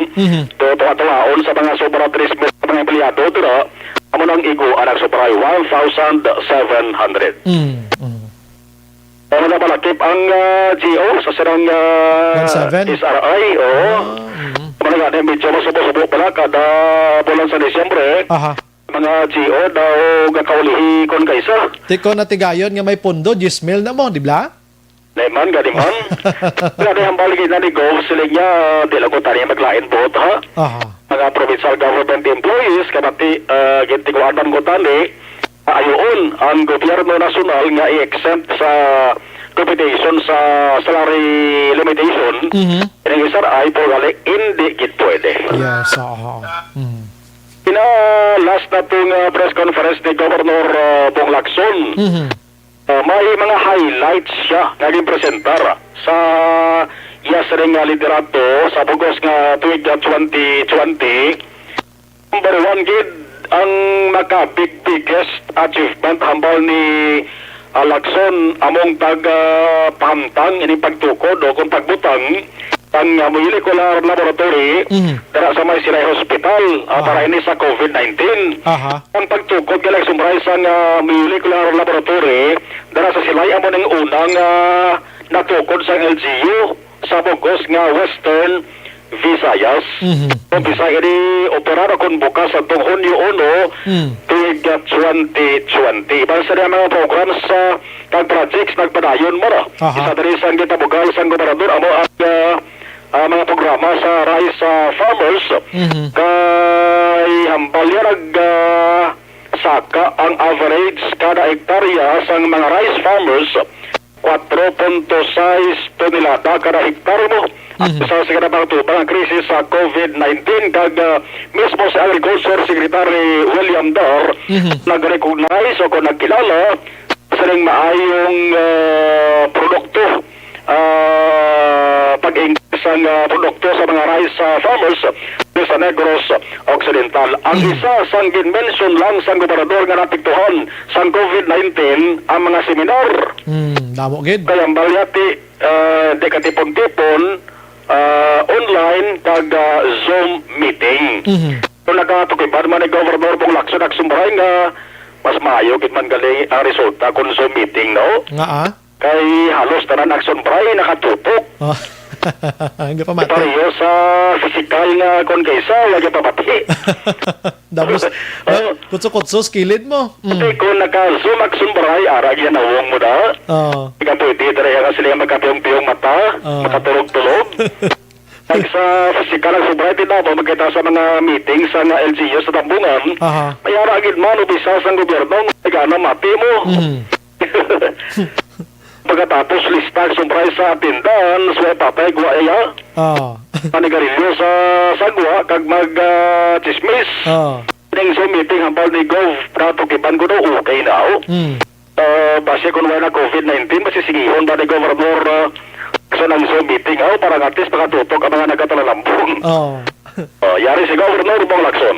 tuwa-tuwaon sa mga sobra 3 million mga empleyado dira amo nang igo anak sobra 1,700. Ano na palakip ang GO sa sarang SRI o mga nga medyo masubo-subo pala kada bulan sa Disyembre mga GO daw gakaulihi kon kaysa Tiko na tigayon nga may pundo 10,000 na mo, di ba? Neman, gadiman. Gadi ang baligid na ni Go sila niya di lang ko tani maglain vote ha. Mga provincial government employees kanati gintigoan ko tani ayoon ang gobyerno nasyonal nga i-exempt sa computation sa salary limitation ang SRI po gali hindi git pwede. Yes, last na itong press conference ni Governor Bong Lacson may mga highlights siya naging presentar sa yes ring liderato sa bugos nga tuig 2020. Number 1 gid ang biggest achievement hambal ni Lacson among pamtang ini pagtukod o kung pagbutang ang molecular laboratory dara sa may Silay Hospital para ini sa COVID-19. Ang pagtukod galay sumray sa molecular laboratory dara sa Silay amo ning unang natukod sa LGU sa bugos nga Western Visayas. Umpisa ini operar akong bukas sa Hunyo 1 tuig 2020. Basta sa mga programs sa projects nagpadayon mo na. Isa dari sa gitabugal sa gobernador amo ang mga programa sa rice farmers kay hambal yan saka ang average kada hektarya sa mga rice farmers 4.6 tonelada kada hektar mo. Sa sigara mga tubang ang krisis sa COVID-19 kag mismo sa Agriculture Secretary William Dar nag-recognize o kung nagkilala sa ring maayong produkto pag-increase ang produkto sa mga rice farmers sa Negros Occidental. Ang isa sang ginmention lang sang gobernador nga napiktuhan sang COVID-19 ang mga seminar. Damo gid. Kaya ang balyati dekatipon-tipon online kag Zoom meeting. Kung nagkatukipan man ni Governor Bong Lacson nagsumbray nga mas maayo gid man gali ang resulta kung Zoom meeting no. Nga kay halos tanan action bray nakatutok. Nga pa mati. Pareho sa physical nga kon kaysa lagi pa mati. Damos kutso-kutso skilled mo. Kung naka-zoom action bray ara yan awong mo da. Ika pwede dara nga sila magkapiyong-piyong mata, makatulog-tulog. Pag sa physical ang sobriety na ba magkita sa mga meetings sa LGU sa Tambungan, may ara agad man ubisa sa gobyerno nagana mati mo. Pagkatapos lista sumpray sa tindahan sa patay gwa iya. Panigarilyo sa sagwa kag mag chismis. Ning Zoom meeting hambal ni Gov natukipan ko do okay na. base kung wala na COVID-19, masisingihon ba ni Governor sa ng Zoom meeting para at least makatutok ang mga nagkatalalambong. Yari si Governor Bong Lacson.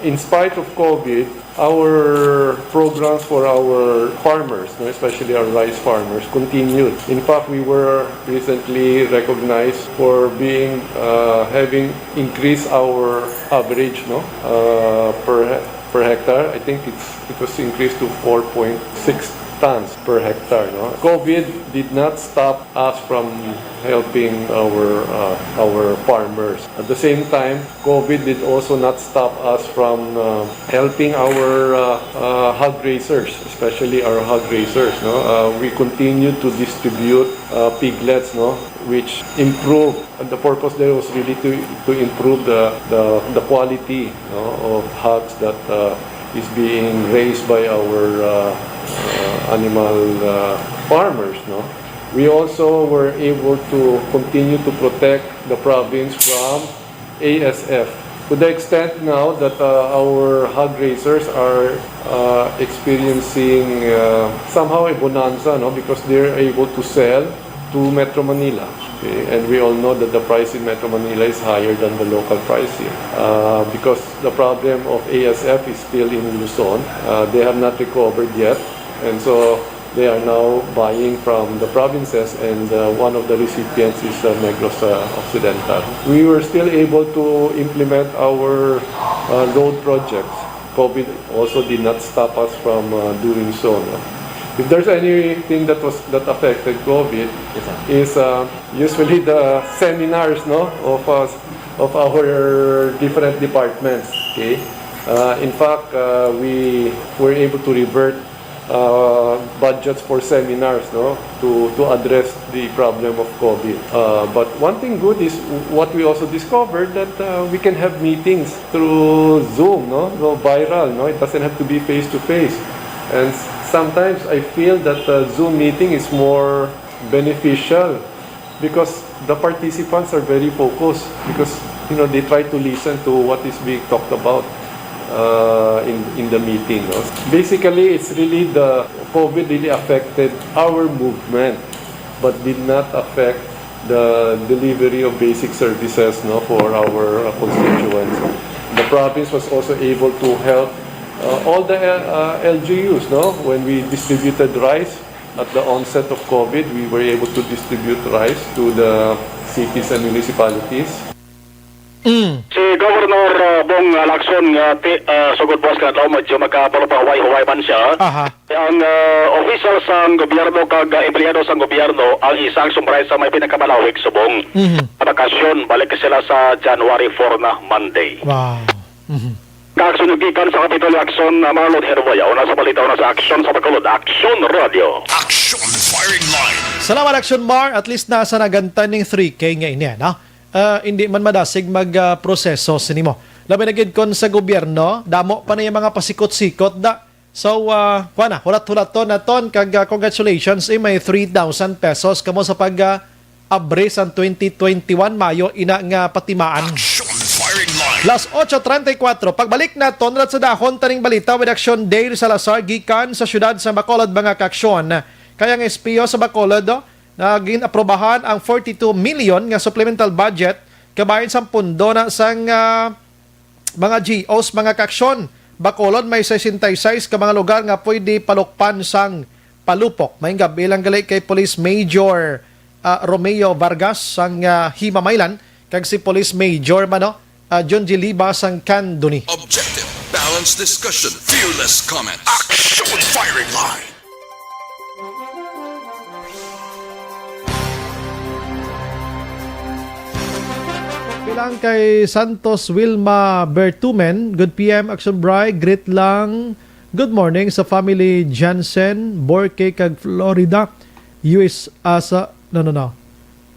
In spite of COVID, our programs for our farmers, especially our rice farmers, continued. In fact, we were recently recognized for having increased our average per hectare. I think it was increased to 4.6 tons per hectare. COVID did not stop us from helping our farmers. At the same time, COVID did also not stop us from helping our hog raisers, especially our hog raisers. We continue to distribute piglets, which improve. And the purpose there was really to improve the quality of hogs that is being raised by our animal farmers. We also were able to continue to protect the province from ASF to the extent now that our hog raisers are experiencing somehow a bonanza, because they're able to sell to Metro Manila. Okay? And we all know that the price in Metro Manila is higher than the local price here. Because the problem of ASF is still in Luzon. They have not recovered yet. And so they are now buying from the provinces, and one of the recipients is Negros Occidental. We were still able to implement our road projects. COVID also did not stop us from doing so. If there's anything that affected COVID, is usually the seminars of our different departments. Okay, in fact, we were able to revert budgets for seminars to address the problem of COVID. But one thing good is what we also discovered, that we can have meetings through Zoom, go viral. It doesn't have to be face to face. And sometimes I feel that the Zoom meeting is more beneficial because the participants are very focused, because they try to listen to what is being talked about in the meeting. Basically, it's really the COVID really affected our movement, but did not affect the delivery of basic services for our constituents. The province was also able to help all the LGUs. When we distributed rice at the onset of COVID, we were able to distribute rice to the cities and municipalities. Si Governor Bong Lacson sugod boss ka daw medyo magkapalupaway-huway man siya. Ang official sa gobyerno kag empleyado sa gobyerno ang isang sumray sa may pinakamalawig subong. Bakasyon balik sila sa January 4 na Monday. Wow. Kaaksyon gikan sa Capitol Action Marlon Herboya una sa balita una sa Action sa Bacolod Action Radio. Action Firing Line. Salamat Action Mar, at least nasa nagantan ng 3K ngayon na. Hindi man madasig mag-proseso sinimo. Labi na gid kon sa gobyerno, damo pa na yung mga pasikot-sikot da. So, hulat-hulat to na ton, congratulations, may 3,000 pesos kamo sa pag-abres ang 2021 Mayo, ina nga patimaan. Las 8:34, pagbalik na ton sa dahon taning balita with Action Dale Salazar, gikan sa syudad sa Bacolod, mga kaaksyon. Kaya ng SPO sa Bacolod, naging aprobahan ang 42 million nga supplemental budget kabayan sa pundo na sang mga GOs, mga kaaksyon. Bacolod may 66 ka mga lugar nga pwede palukpan sang palupok. May bilang gali kay Police Major Romeo Vargas sang Himamaylan, kag si Police Major John G. Libas sang Candoni. Objective, balanced discussion, fearless comment. Action Firing Line. Bilang kay Santos Wilma Bertumen, good PM, Action Bri, greet lang. Good morning sa family Jansen, Borke kag Florida, US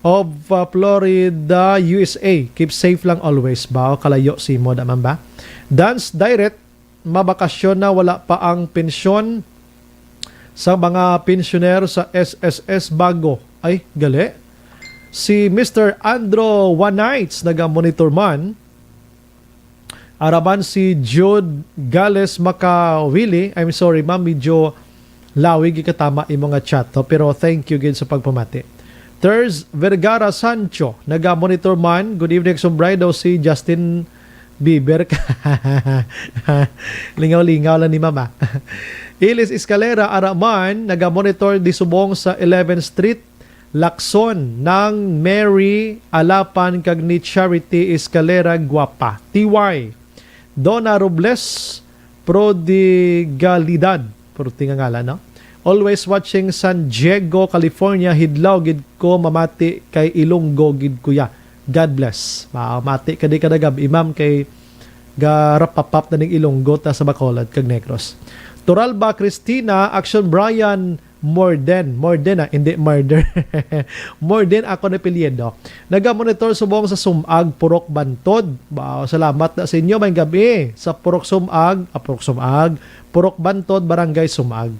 of Florida, USA. Keep safe lang always ba? O kalayo si mo naman ba? Dance Direct, mabakasyon na wala pa ang pensyon sa mga pensioner sa SSS Bago. Ay, gali. Si Mr. Andro One-Nights, naga-monitor man. Araban si Jude Gales Makawili. I'm sorry ma'am, medyo lawig ikatama imong nga chat to, pero thank you gid sa pagpamati. Thurs Vergara Sancho, naga-monitor man. Good evening, Sumbray daw si Justin Bieber. Lingaw-lingaw lang ni Mama. Ilis Escalera Araman, naga-monitor di subong sa 11th Street, Lacson ng Mary Alapan kag ni Charity Escalera Guapa. TY Donna Robles Prodigalidad. Puro nga ngala, no? Always watching San Diego, California. Hidlaw gid ko mamati kay Ilonggo gid kuya. God bless. Mati kadi kadagab imam kay garapapap na ning Ilonggo ta sa Bacolod kag Negros. Turalba Cristina, Action Brian Morden hindi murder. Morden ako na pilyedo. Naga-monitor subong sa Sumag, Purok Bantod. Salamat na sa inyo may gabi sa Purok Sumag, Purok Bantod, Barangay Sumag.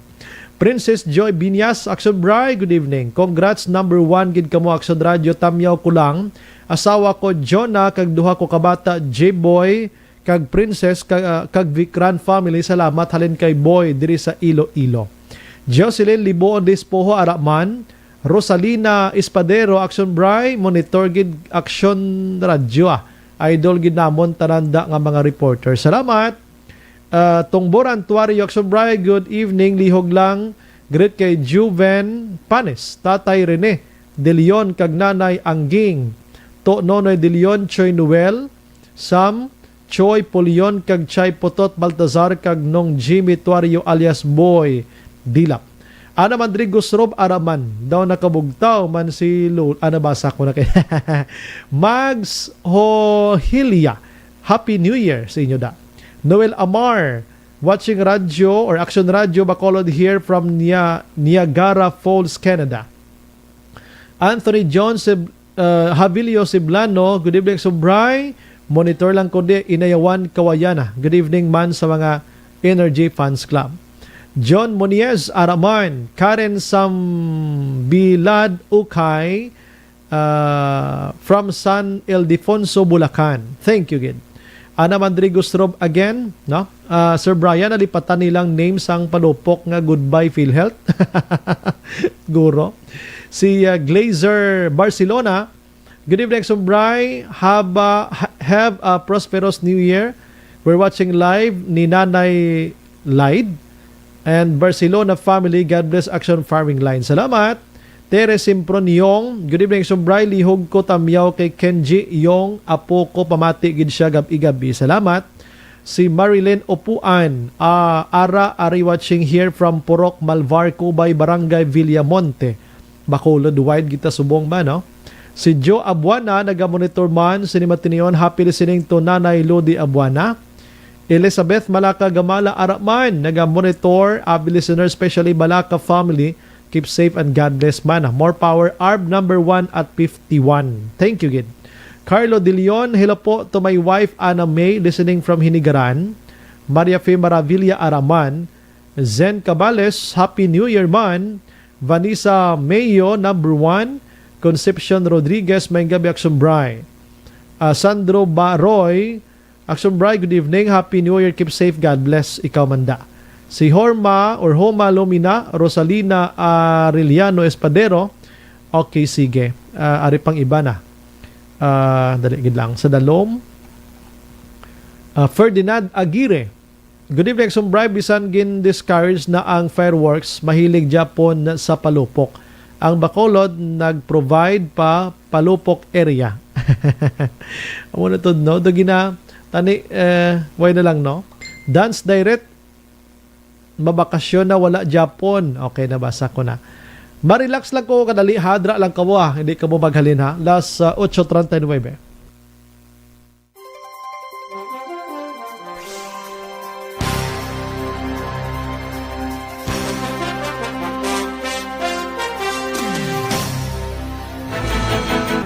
Princess Joy Binyas, Action Bri, good evening. Congrats, number 1 gid kamo Action Radio, tamyaw ko lang. Asawa ko Jonah kag duha ko kabata J-Boy kag Princess kag Vikran family. Salamat halin kay Boy diri sa Iloilo. Jocelyn Liboon Dispoho Araman, Rosalina Espadero, Action Bri, monitor gid Action Radio. Idol gid namon tananda nga mga reporter. Salamat. Tongboran Tuario, Action Bri, good evening. Lihog lang. Great kay Juven Panes, Tatay Rene De Leon kag Nanay Angging, To Nonoy De Leon, Choy Noel, Sam Choy Polion kag Chay Potot Baltazar kag Nong Jimmy Tuario alias Boy Dilap. Ana Mandrigos Rob Araman daw nakabugtaw man si Lul. Basa ko na kay Mags Hohilia. Happy New Year sa inyo da. Noel Amar, watching radio or Action Radio Bacolod here from Niagara Falls, Canada. Anthony John Habilio Siblano, good evening Sumbray. Monitor lang ko di Inayawan Kawayana. Good evening man sa mga Energy Fans Club. John Moniez Araman, Karen Sambilad Ukay from San Ildefonso, Bulacan. Thank you, Gid. Ana Mandrigos Rob again, no? Sir Brian, nalipatan nilang name sang palupok nga Goodbye PhilHealth. Guro. Si Glazer Barcelona, good evening, Sir Brian. Have a prosperous New Year. We're watching live ni Nanay Lied and Barcelona family. God bless Action Farming Line. Salamat. Tere Simpron Yong, good evening Sumbray, lihog ko tamyaw kay Kenji Yong, apo ko pamati gid siya gabi-gabi. Salamat. Si Marilyn Opuan, Ari watching here from Purok Malvar, Cubay, Barangay Villamonte, Bacolod, wide kita subong ba, no? Si Joe Abuana, naga-monitor man, sinimatinion, happy listening to Nanay Lodi Abuana. Elizabeth Malaka Gamala Araman, naga-monitor, avid listener, especially Malaka family. Keep safe and God bless man. More power. ARB number 1 at 51. Thank you, Gid. Carlo De Leon, hello po to my wife Ana May, listening from Hinigaran. Maria Fe Maravilla Araman. Zen Cabales, Happy New Year man. Vanessa Mayo, number 1. Concepcion Rodriguez, may gabi Action Bri. Sandro Baroy, Action Bri, good evening. Happy New Year. Keep safe. God bless. Ikaw manda. Si Homa Lomina, Rosalina Arellano Espadero. Okay, sige. Ari pang iba na. Daligid lang. Sa Dalom. Ferdinand Aguirre. Good evening, Sumbray. Bisan gin discourage na ang fireworks. Mahilig Japon sa palupok. Ang Bacolod nag-provide pa palupok area. Amo na to, no? Dogi na, tani, why na lang, no? Dance Direct. Mabakasyon na wala Japon. Okay, nabasa ko na. Marelax lang ko, kadali, hadra lang ka mo hindi ka mo maghalin ha. Last 8:39.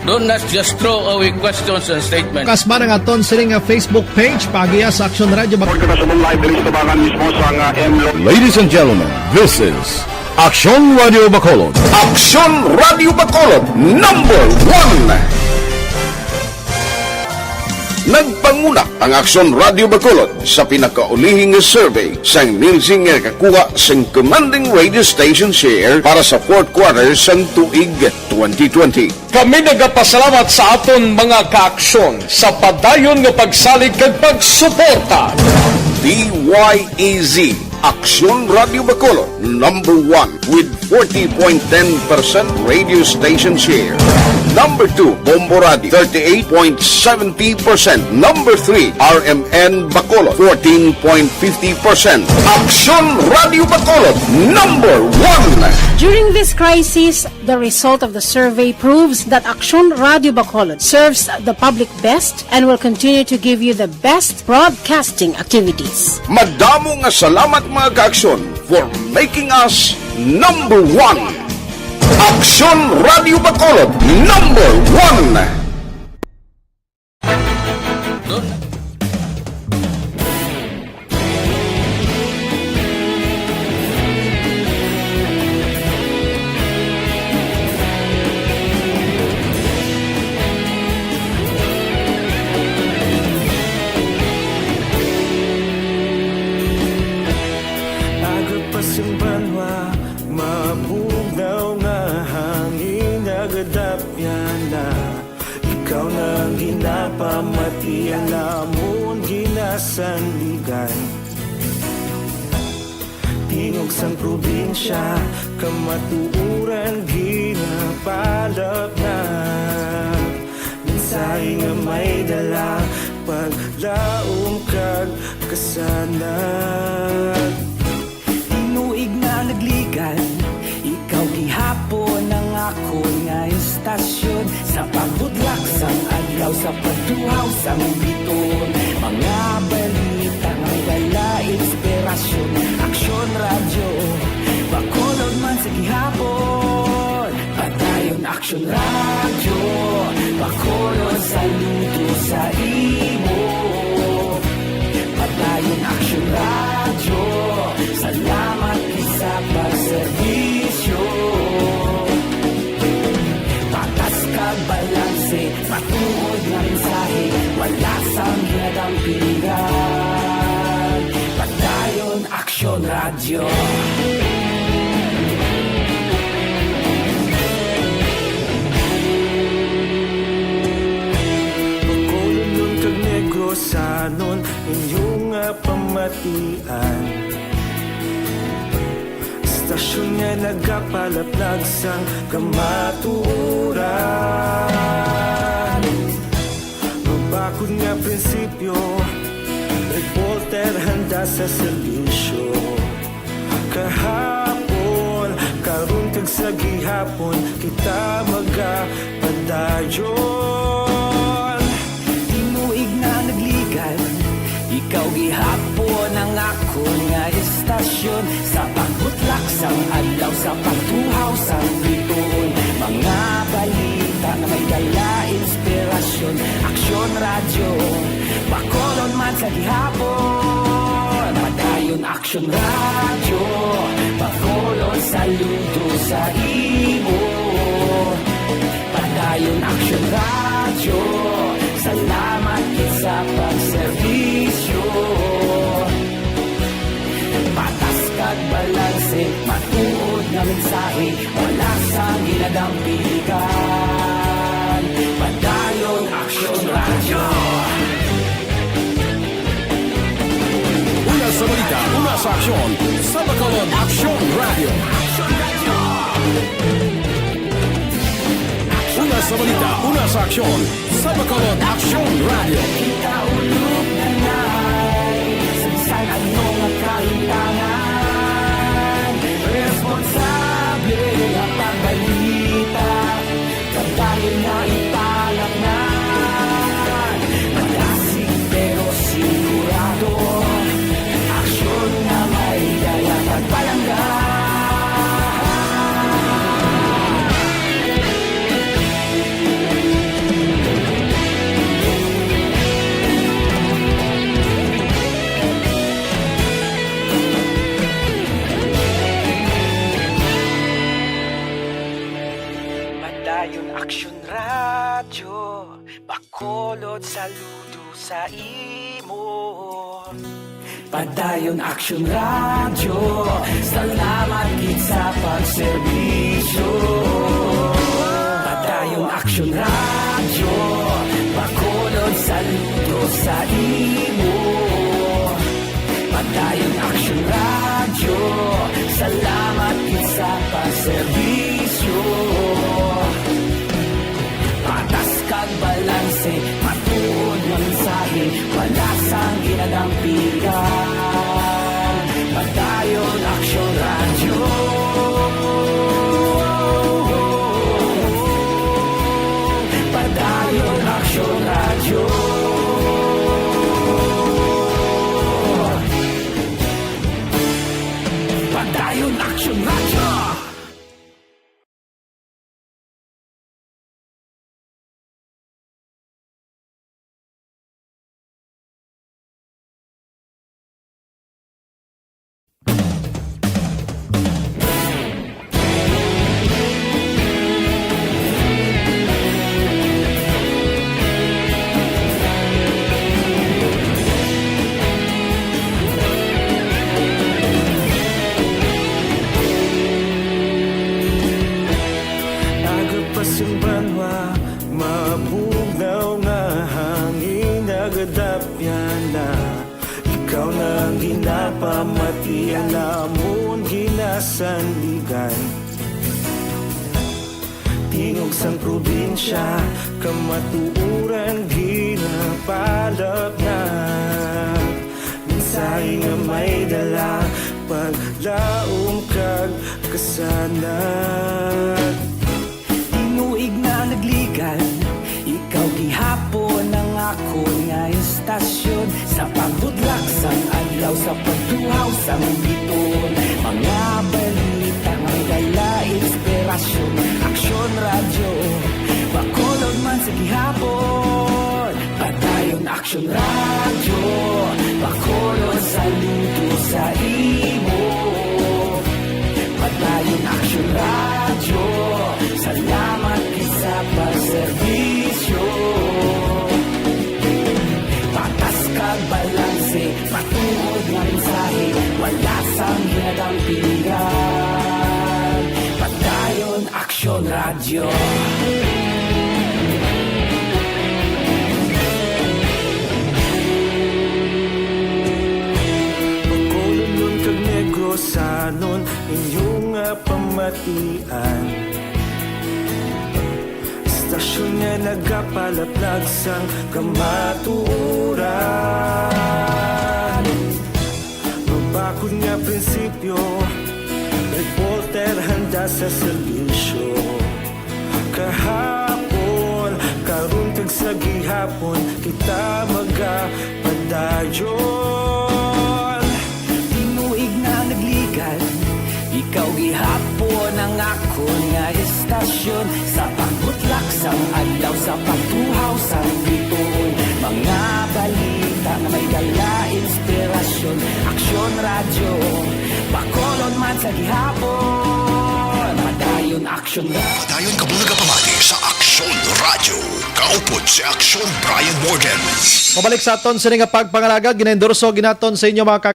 Don't just throw away questions and statements. Kasma ng aton sining Facebook page, pagiya sa Action Radio. Ladies and gentlemen, this is Action Radio Bacolod. Action Radio Bacolod, number 1. Nagpanguna ang Aksyon Radio Bacolod sa pinakaulihing survey sa Nielsen nga kakuha sa commanding radio station share para sa fourth quarter sa tuig 2020. Kami nagapasalamat sa aton mga kaaksyon sa padayon nga pagsalig kag pagsuporta. DYEZ Aksyon Radio Bacolod, number 1 with 40.10% radio station share. Number 2, Bombo Radio, 38.70%. Number 3, RMN Bacolod, 14.50%. Aksyon Radio Bacolod, number 1. During this crisis, the result of the survey proves that Aksyon Radio Bacolod serves the public best and will continue to give you the best broadcasting activities. Madamo nga salamat mga kaaksyon for making us number 1. Aksyon Radio Bacolod, number 1. Ikaw na ginapamatian namon ginasandigan. Tingog sang probinsya kamatuuran ginapalap na. Mensahe nga may dala paglaom kag kasanag. Tinuig na nagligan, ikaw gihapon ang ako nga istasyon. Sa pagbudlak sang adlaw, sa pagduhaw sang biton. Mga balita nga dala inspirasyon. Aksyon Radio Bacolod man sa gihapon. Padayon Aksyon Radio Bacolod, saludo sa imo. Padayon Aksyon Radio, salamat sa pagserbisyo. Patas kag balanse, patuod nga mensahe, wala sang ginadampingan. Padayon Aksyon Radio. Bacolod nun kag Negrosanon, inyong nga pamatian. Stasyon nga nagapalaplag sang kamatuuran. Mabakod nga prinsipyo, reporter handa sa serbisyo. Kahapon, karon kag sa gihapon, kita magapadayon. Tinuig na nagligan, ikaw gihapon ang ako nga istasyon. Sa pagbutlak sang adlaw, sa pagtuhaw sang biton. Mga balita na may dala inspirasyon. Aksyon Radio Bacolod man sa gihapon. Padayon Aksyon Radio Bacolod, saludo sa imo. Padayon Aksyon Radio, salamat sa pagserbisyo. Patas kag balanse, matuod nga mensahe, wala sang ginadampilikan. Padayon Aksyon Radio. Una sa balita, una sa aksyon, sa Bacolod Aksyon Radio. Una sa balita, una sa aksyon, sa Bacolod Aksyon Radio. Kita ulog na na'y sansan ano nga kaintangan. Responsable ang pagbalita, kabayan na ipalak na. Magasig pero sigurado, aksyon na may dala pagpalanggan. Padayon Aksyon Radio Bacolod, saludo sa imo. Padayon Action Radio, salamat gid sa pagserbisyo. Padayon Action Radio, Bacolod saludo sa imo. Padayon Action Radio, salamat gid sa pagserbisyo. Patas kag balanse, matuod ng mensahe, wala sang ginadampigan. Padayon Action Radio. Padayon Action Radio. Padayon Action Radio. Mabugnaw nga hangin nagadapyan na ikaw nang ginapamatian namon ginasandigan. Tingog sang probinsya kamatuuran ginapalap na mensahe nga may dala paglaom kag kasanat. Inuig na nagligan, ikaw gihapon ang ako nga istasyon. Sa pagbudlak sang adlaw, sa pagtuhaw sang biton, mga balita may dala inspirasyon. Action Radio, Bacolod man sa gihapon. Padayon Action Radio, Bacolod saludo sa imo. Padayon Action Radio, salamat sa pagserbisyo. Patas kag balanse, matuod nga mensahe, wala sang ginadampigan. Padayon Action Radio. Bacolod nun kag Negrosanon, inyong pamatian. Stasyon nga nagapalaplag sang kamatuuran. Mabakod nga prinsipyo, reporter handa sa serbisyo. Kahapon, karon kag sa gihapon, kita magapadayon. Tinuig na nagligan, ikaw gihapon ang ako nga istasyon. Sa pagbutlak sang adlaw, sa pagtuhaw sang biton, mga balita na may dala inspirasyon. Action Radio, Bacolod man sa gihapon. Padayon Action Radio. Padayon kabulaga pamati sa Action Radio. Kaupod si Action Brian Morgan. Mabalik sa aton sa nga pagpangalaga, ginendorso ginaton sa inyo mga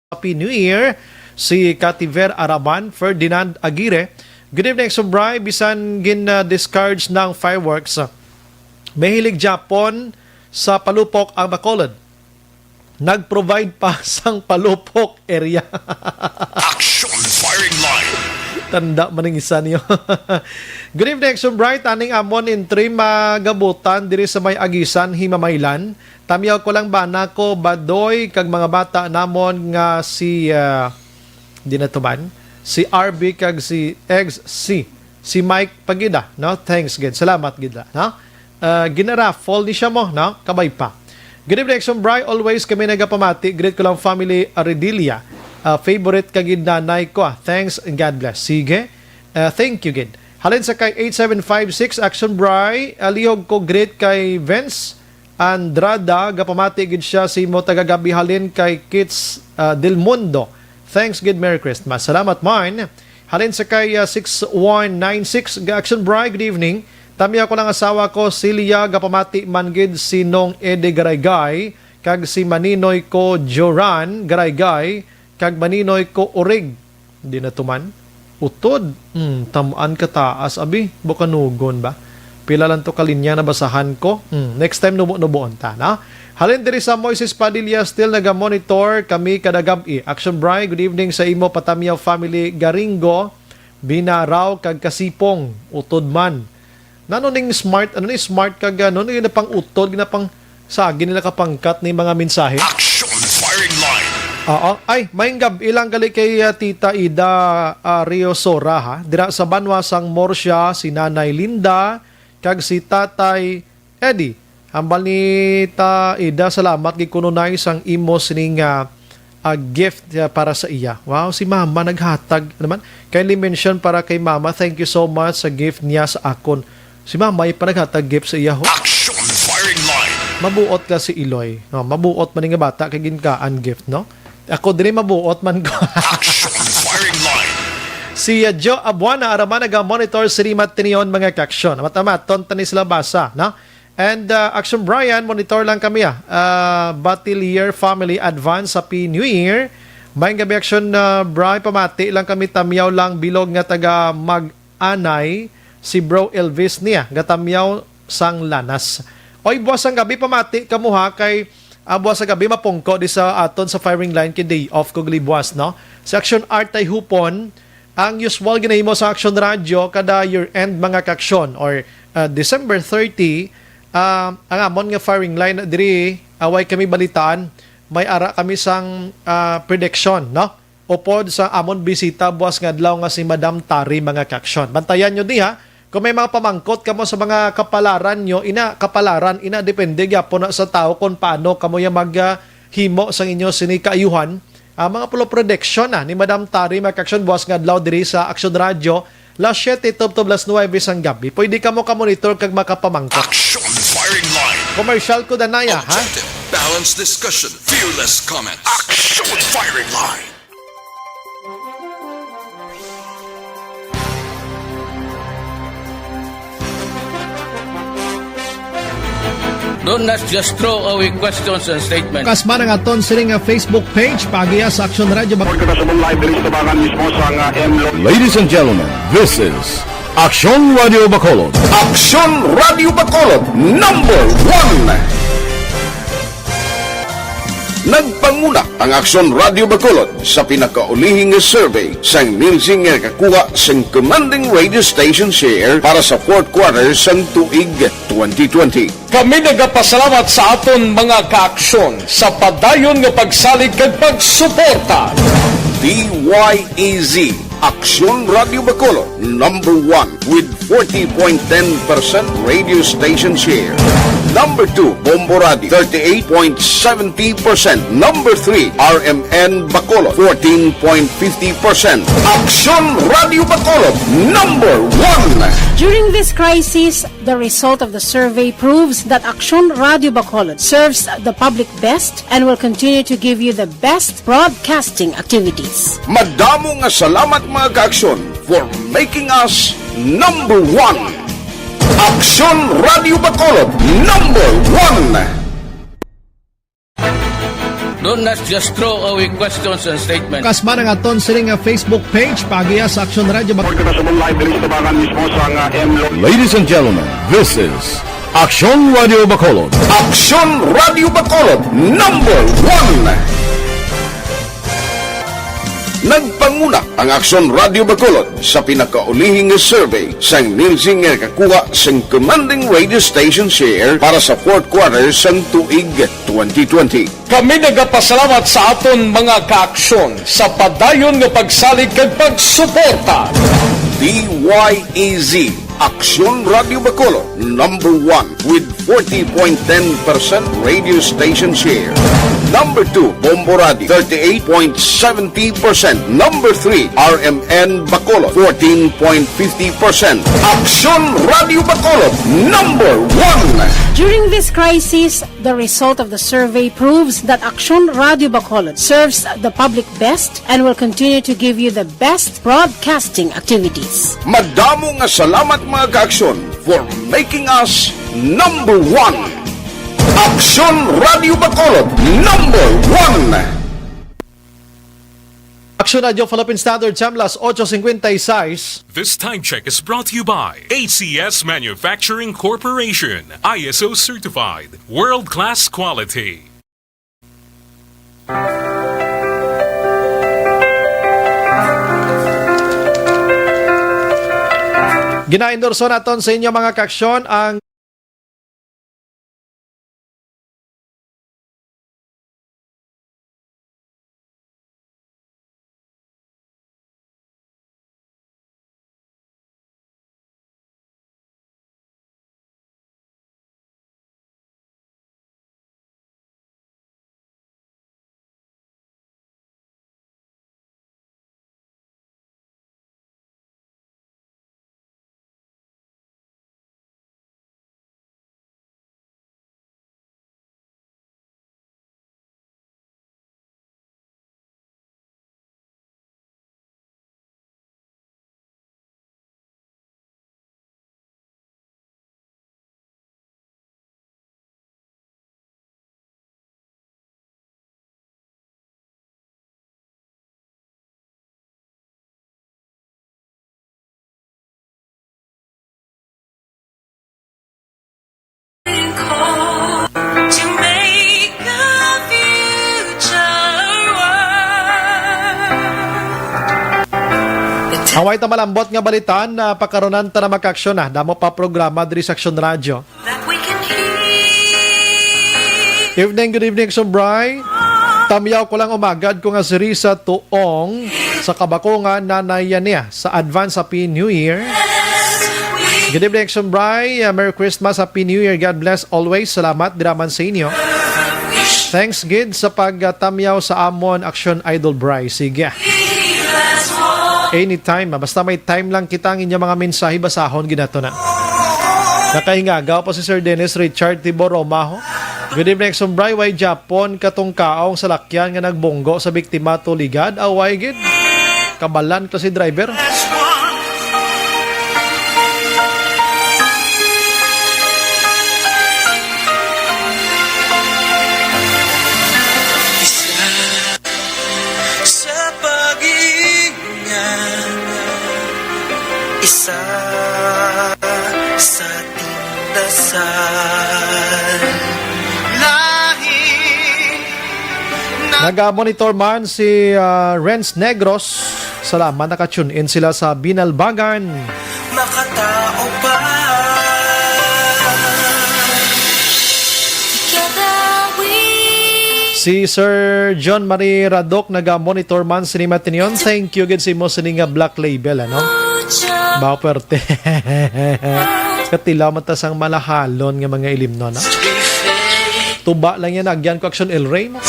Happy New Year si Kativer Araman, Ferdinand Aguirre. Good evening, Sobray. Bisan gin-discards ng fireworks. Mahilig Japon sa palupok ang Bacolod. nag-provide pa sang palupok area. Action Firing Line. Tanda maning isa niyo. Good evening, Action Bright. Aning amon in trim magabutan diri sa may agisan, Himamaylan. Tamiyaw ko lang ba nako badoy kag mga bata namon nga si di na tuman, si RB kag si XC, si Mike Pagida, no? Thanks gid. Salamat gid, no? Ginaraffle ni siya mo, no? Kabay pa. Good evening, Action Bright. Always kami nagapamati. Great ko lang family Aredilia. Favorite kagid nanay ko. Thanks and God bless. Sige. Thank you gid. Halin sa kay 8756 Action Bright. Alihog ko great kay Vince Andrada. Gapamati gid siya si mo tagagabi halin kay Kids Del Mundo. Thanks gid. Merry Christmas. Salamat mine. Halin sa kay 6196 Action Bright. Good evening. Tamiya ko lang asawa ko Celia. Gapamati man gid si Nong Ede Garaygay kag si Maninoy ko Joran Garaygay kag Maninoy ko Orig. Hindi na tuman. Utod. Tamaan ka taas. Abi, bukanugon ba? Pila lang to kalinya na basahan ko. Next time nubo-nuboon ta, na? Halin diri sa Moises Padilla still naga-monitor kami kada gabi. Action Bright, good evening sa imo Patamiaw family Garingo, Binaraw kag Kasipong, utod man. Nano ning smart, ano ni smart kag ano ni pang utod, ginapang sagi nila kapangkat ni mga mensahe. Action Firing Line. Oo. Ay, maingab ilang gali kay Tita Ida Rio Sora ha. Dira sa Banwasang Morsya, si Nanay Linda, kag si Tatay Eddie. Hambal ni Ta Ida, salamat kay kununay sang imo sining gift para sa iya. Wow, si Mama naghatag naman. Kindly mention para kay Mama. Thank you so much sa gift niya sa akon. Si Mama ay pa naghatag gift sa iya ho. Action Firing Line. Mabuot ka si Iloy. No, mabuot man nga bata kay ginkaan gift, no? Ako din mabuot man ko. Action Firing Line. Si Joe Abuana araman naga-monitor si Rimat Tinion mga kaksyon. Matamat, tonta ni sila basa, no? And Action Brian, monitor lang kami Batilier Family Advance Happy New Year. May gabi Action Brian, pamati lang kami, tamiyaw lang bilog nga taga mag-anay si Bro Elvis niya, gatamyaw sang lanas. Oy, buwas ang gabi, pamati kamuha kay buwas sa gabi mapungko di sa aton sa firing line kay day off ko glibuas, no? Sa Action Art ay hupon ang usual ginahimo sa Action Radio kada year-end mga kaksyon or December 30 ang amon nga firing line diri away kami balitaan may ara kami sang prediction, no? Upod sa amon bisita buwas nga adlaw nga si Madam Tari mga kaksyon. Bantayan nyo di ha. Kung may mga pamangkot kamo sa mga kapalaran nyo, kapalaran, depende gyapon na sa tao kung paano kamo yung maghimo sa inyo sinikaayuhan. Mga pulo prediction ni Madam Tari, mag-action buwas nga adlaw diri sa Action Radio, last 7 to 9 sang gabi. Pwede kamo ka-monitor kag makapamangkot. Action Firing Line. Commercial ko danaya, ha? Objective, balanced discussion, fearless comments. Action Firing Line. Do not just throw away questions and statements. Kasma ng aton sining Facebook page, pagiya sa Action Radio. Ladies and gentlemen, this is Action Radio Bacolod. Action Radio Bacolod, number 1. Nagpanguna ang Action Radio Bacolod sa pinakaulihing survey sang Nilsing nga kakuha sang commanding radio station share para sa fourth quarter sang tuig 2020. Kami nagapasalamat sa aton mga kaaksyon sa padayon nga pagsalig kag pagsuporta. DYEZ Action Radio Bacolod, number 1 with 40.10% radio station share. Number 2, Bombo Radio, 38.70%. Number 3, RMN Bacolod, 14.50%. Action Radio Bacolod, number 1. During this crisis, the result of the survey proves that Action Radio Bacolod serves the public best and will continue to give you the best broadcasting activities. Madamo nga salamat mga kaaksyon for making us number 1. Action Radio Bacolod, number 1. Do not just throw away questions and statements. Kasma ng aton sining Facebook page, pagiya sa Action Radio Bacolod. Ladies and gentlemen, this is Aksyon Radio Bacolod. Aksyon Radio Bacolod number 1. Nagpanguna ang Aksyon Radio Bacolod sa pinakaulihing survey sang Nilsing nga kakuha sang commanding radio station share para sa fourth quarter sang tuig 2020. Kami nagapasalamat sa aton mga kaaksyon sa padayon nga pagsalig kag pagsuporta. DYEZ Aksyon Radio Bacolod number 1 with 40.10% radio station share. Number 2, Bombo Radio, 38.70%. Number 3, RMN Bacolod, 14.50%. Aksyon Radio Bacolod, number 1. During this crisis, the result of the survey proves that Aksyon Radio Bacolod serves the public best and will continue to give you the best broadcasting activities. Madamo nga salamat mga kaaksyon for making us number 1. Aksyon Radio Bacolod, number 1. Aksyon Radio Philippine Standard Time, las 8:56. This time check is brought to you by ACS Manufacturing Corporation, ISO certified, world-class quality. Gina-endorso naton sa inyo mga kaaksyon ang Away ta malambot nga balitaan na pakaronan ta na makaksyon na damo pa programa diri sa Aksyon Radio. Good evening, Sombray. Tamyaw ko lang umagad ko nga si Risa Tuong sa kabakungan nanayan niya sa advance Happy New Year. Good evening, Sombray. Merry Christmas, Happy New Year. God bless always. Salamat diraman sa inyo. Thanks, Gid, sa pagtamyaw sa amon Aksyon Idol Bry. Sige. Anytime, basta may time lang kita ang inyong mga mensahe basahon ginato na. Nakahingagaw pa si Sir Dennis Richard Tibor Romaho. Good evening, Sombray. Way Japon katong kaong sa lakyan nga nagbonggo sa biktima tuligad. Away gid. Kabalan ko si driver. Isa sa tindasal Naga-monitor man si Renz Negros. Salamat, nakatune in sila sa Binalbagan. Makatao pa Si Sir John Marie Radok naga-monitor man si Matinion. Thank you gid si mo sininga Black Label ano. Baperte. Katilaw matasang malahalon nga mga ilimnon no? Tuba lang yan agyan ko Aksyon El Rey mo.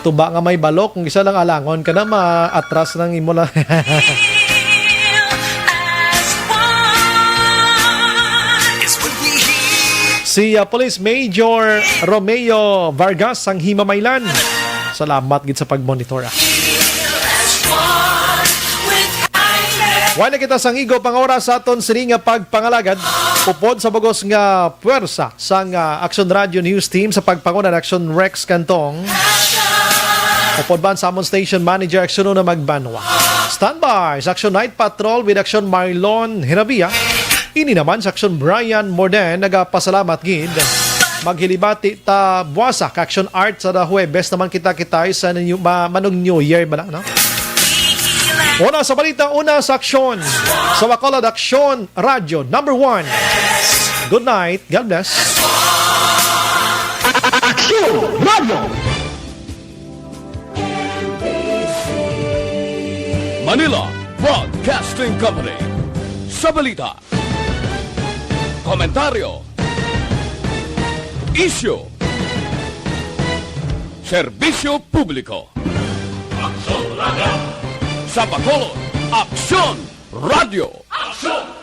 Tuba nga may balok kung isa lang alangon ka na maatras ng imo lang. Si Police Major Romeo Vargas ang Himamaylan. Salamat gid sa pagmonitor. Wala kita sang igo pang oras sa aton sini nga pagpangalagad upod sa bagos nga puwersa sang Aksyon Radio News Team sa pagpangunan Aksyon Rex Cantong. Upod ban sa amon station manager Aksyon na magbanwa. Standby sa Aksyon Night Patrol with Aksyon Marlon Hirabia. Ini naman sa Aksyon Brian Morden nagapasalamat gid. Maghilibati ta buwasa ka Action Art sa Huwebes naman kita sa manong New Year ba na, no? Una sa balita, una sa aksyon. Sa Bacolod Aksyon Radio number 1. Good night. God bless. Aksyon Radio! Manila Broadcasting Company. Sa balita, komentaryo, issue, serbisyo publiko. Aksyon Radio! Sa Bacolod, Aksyon Radio! Aksyon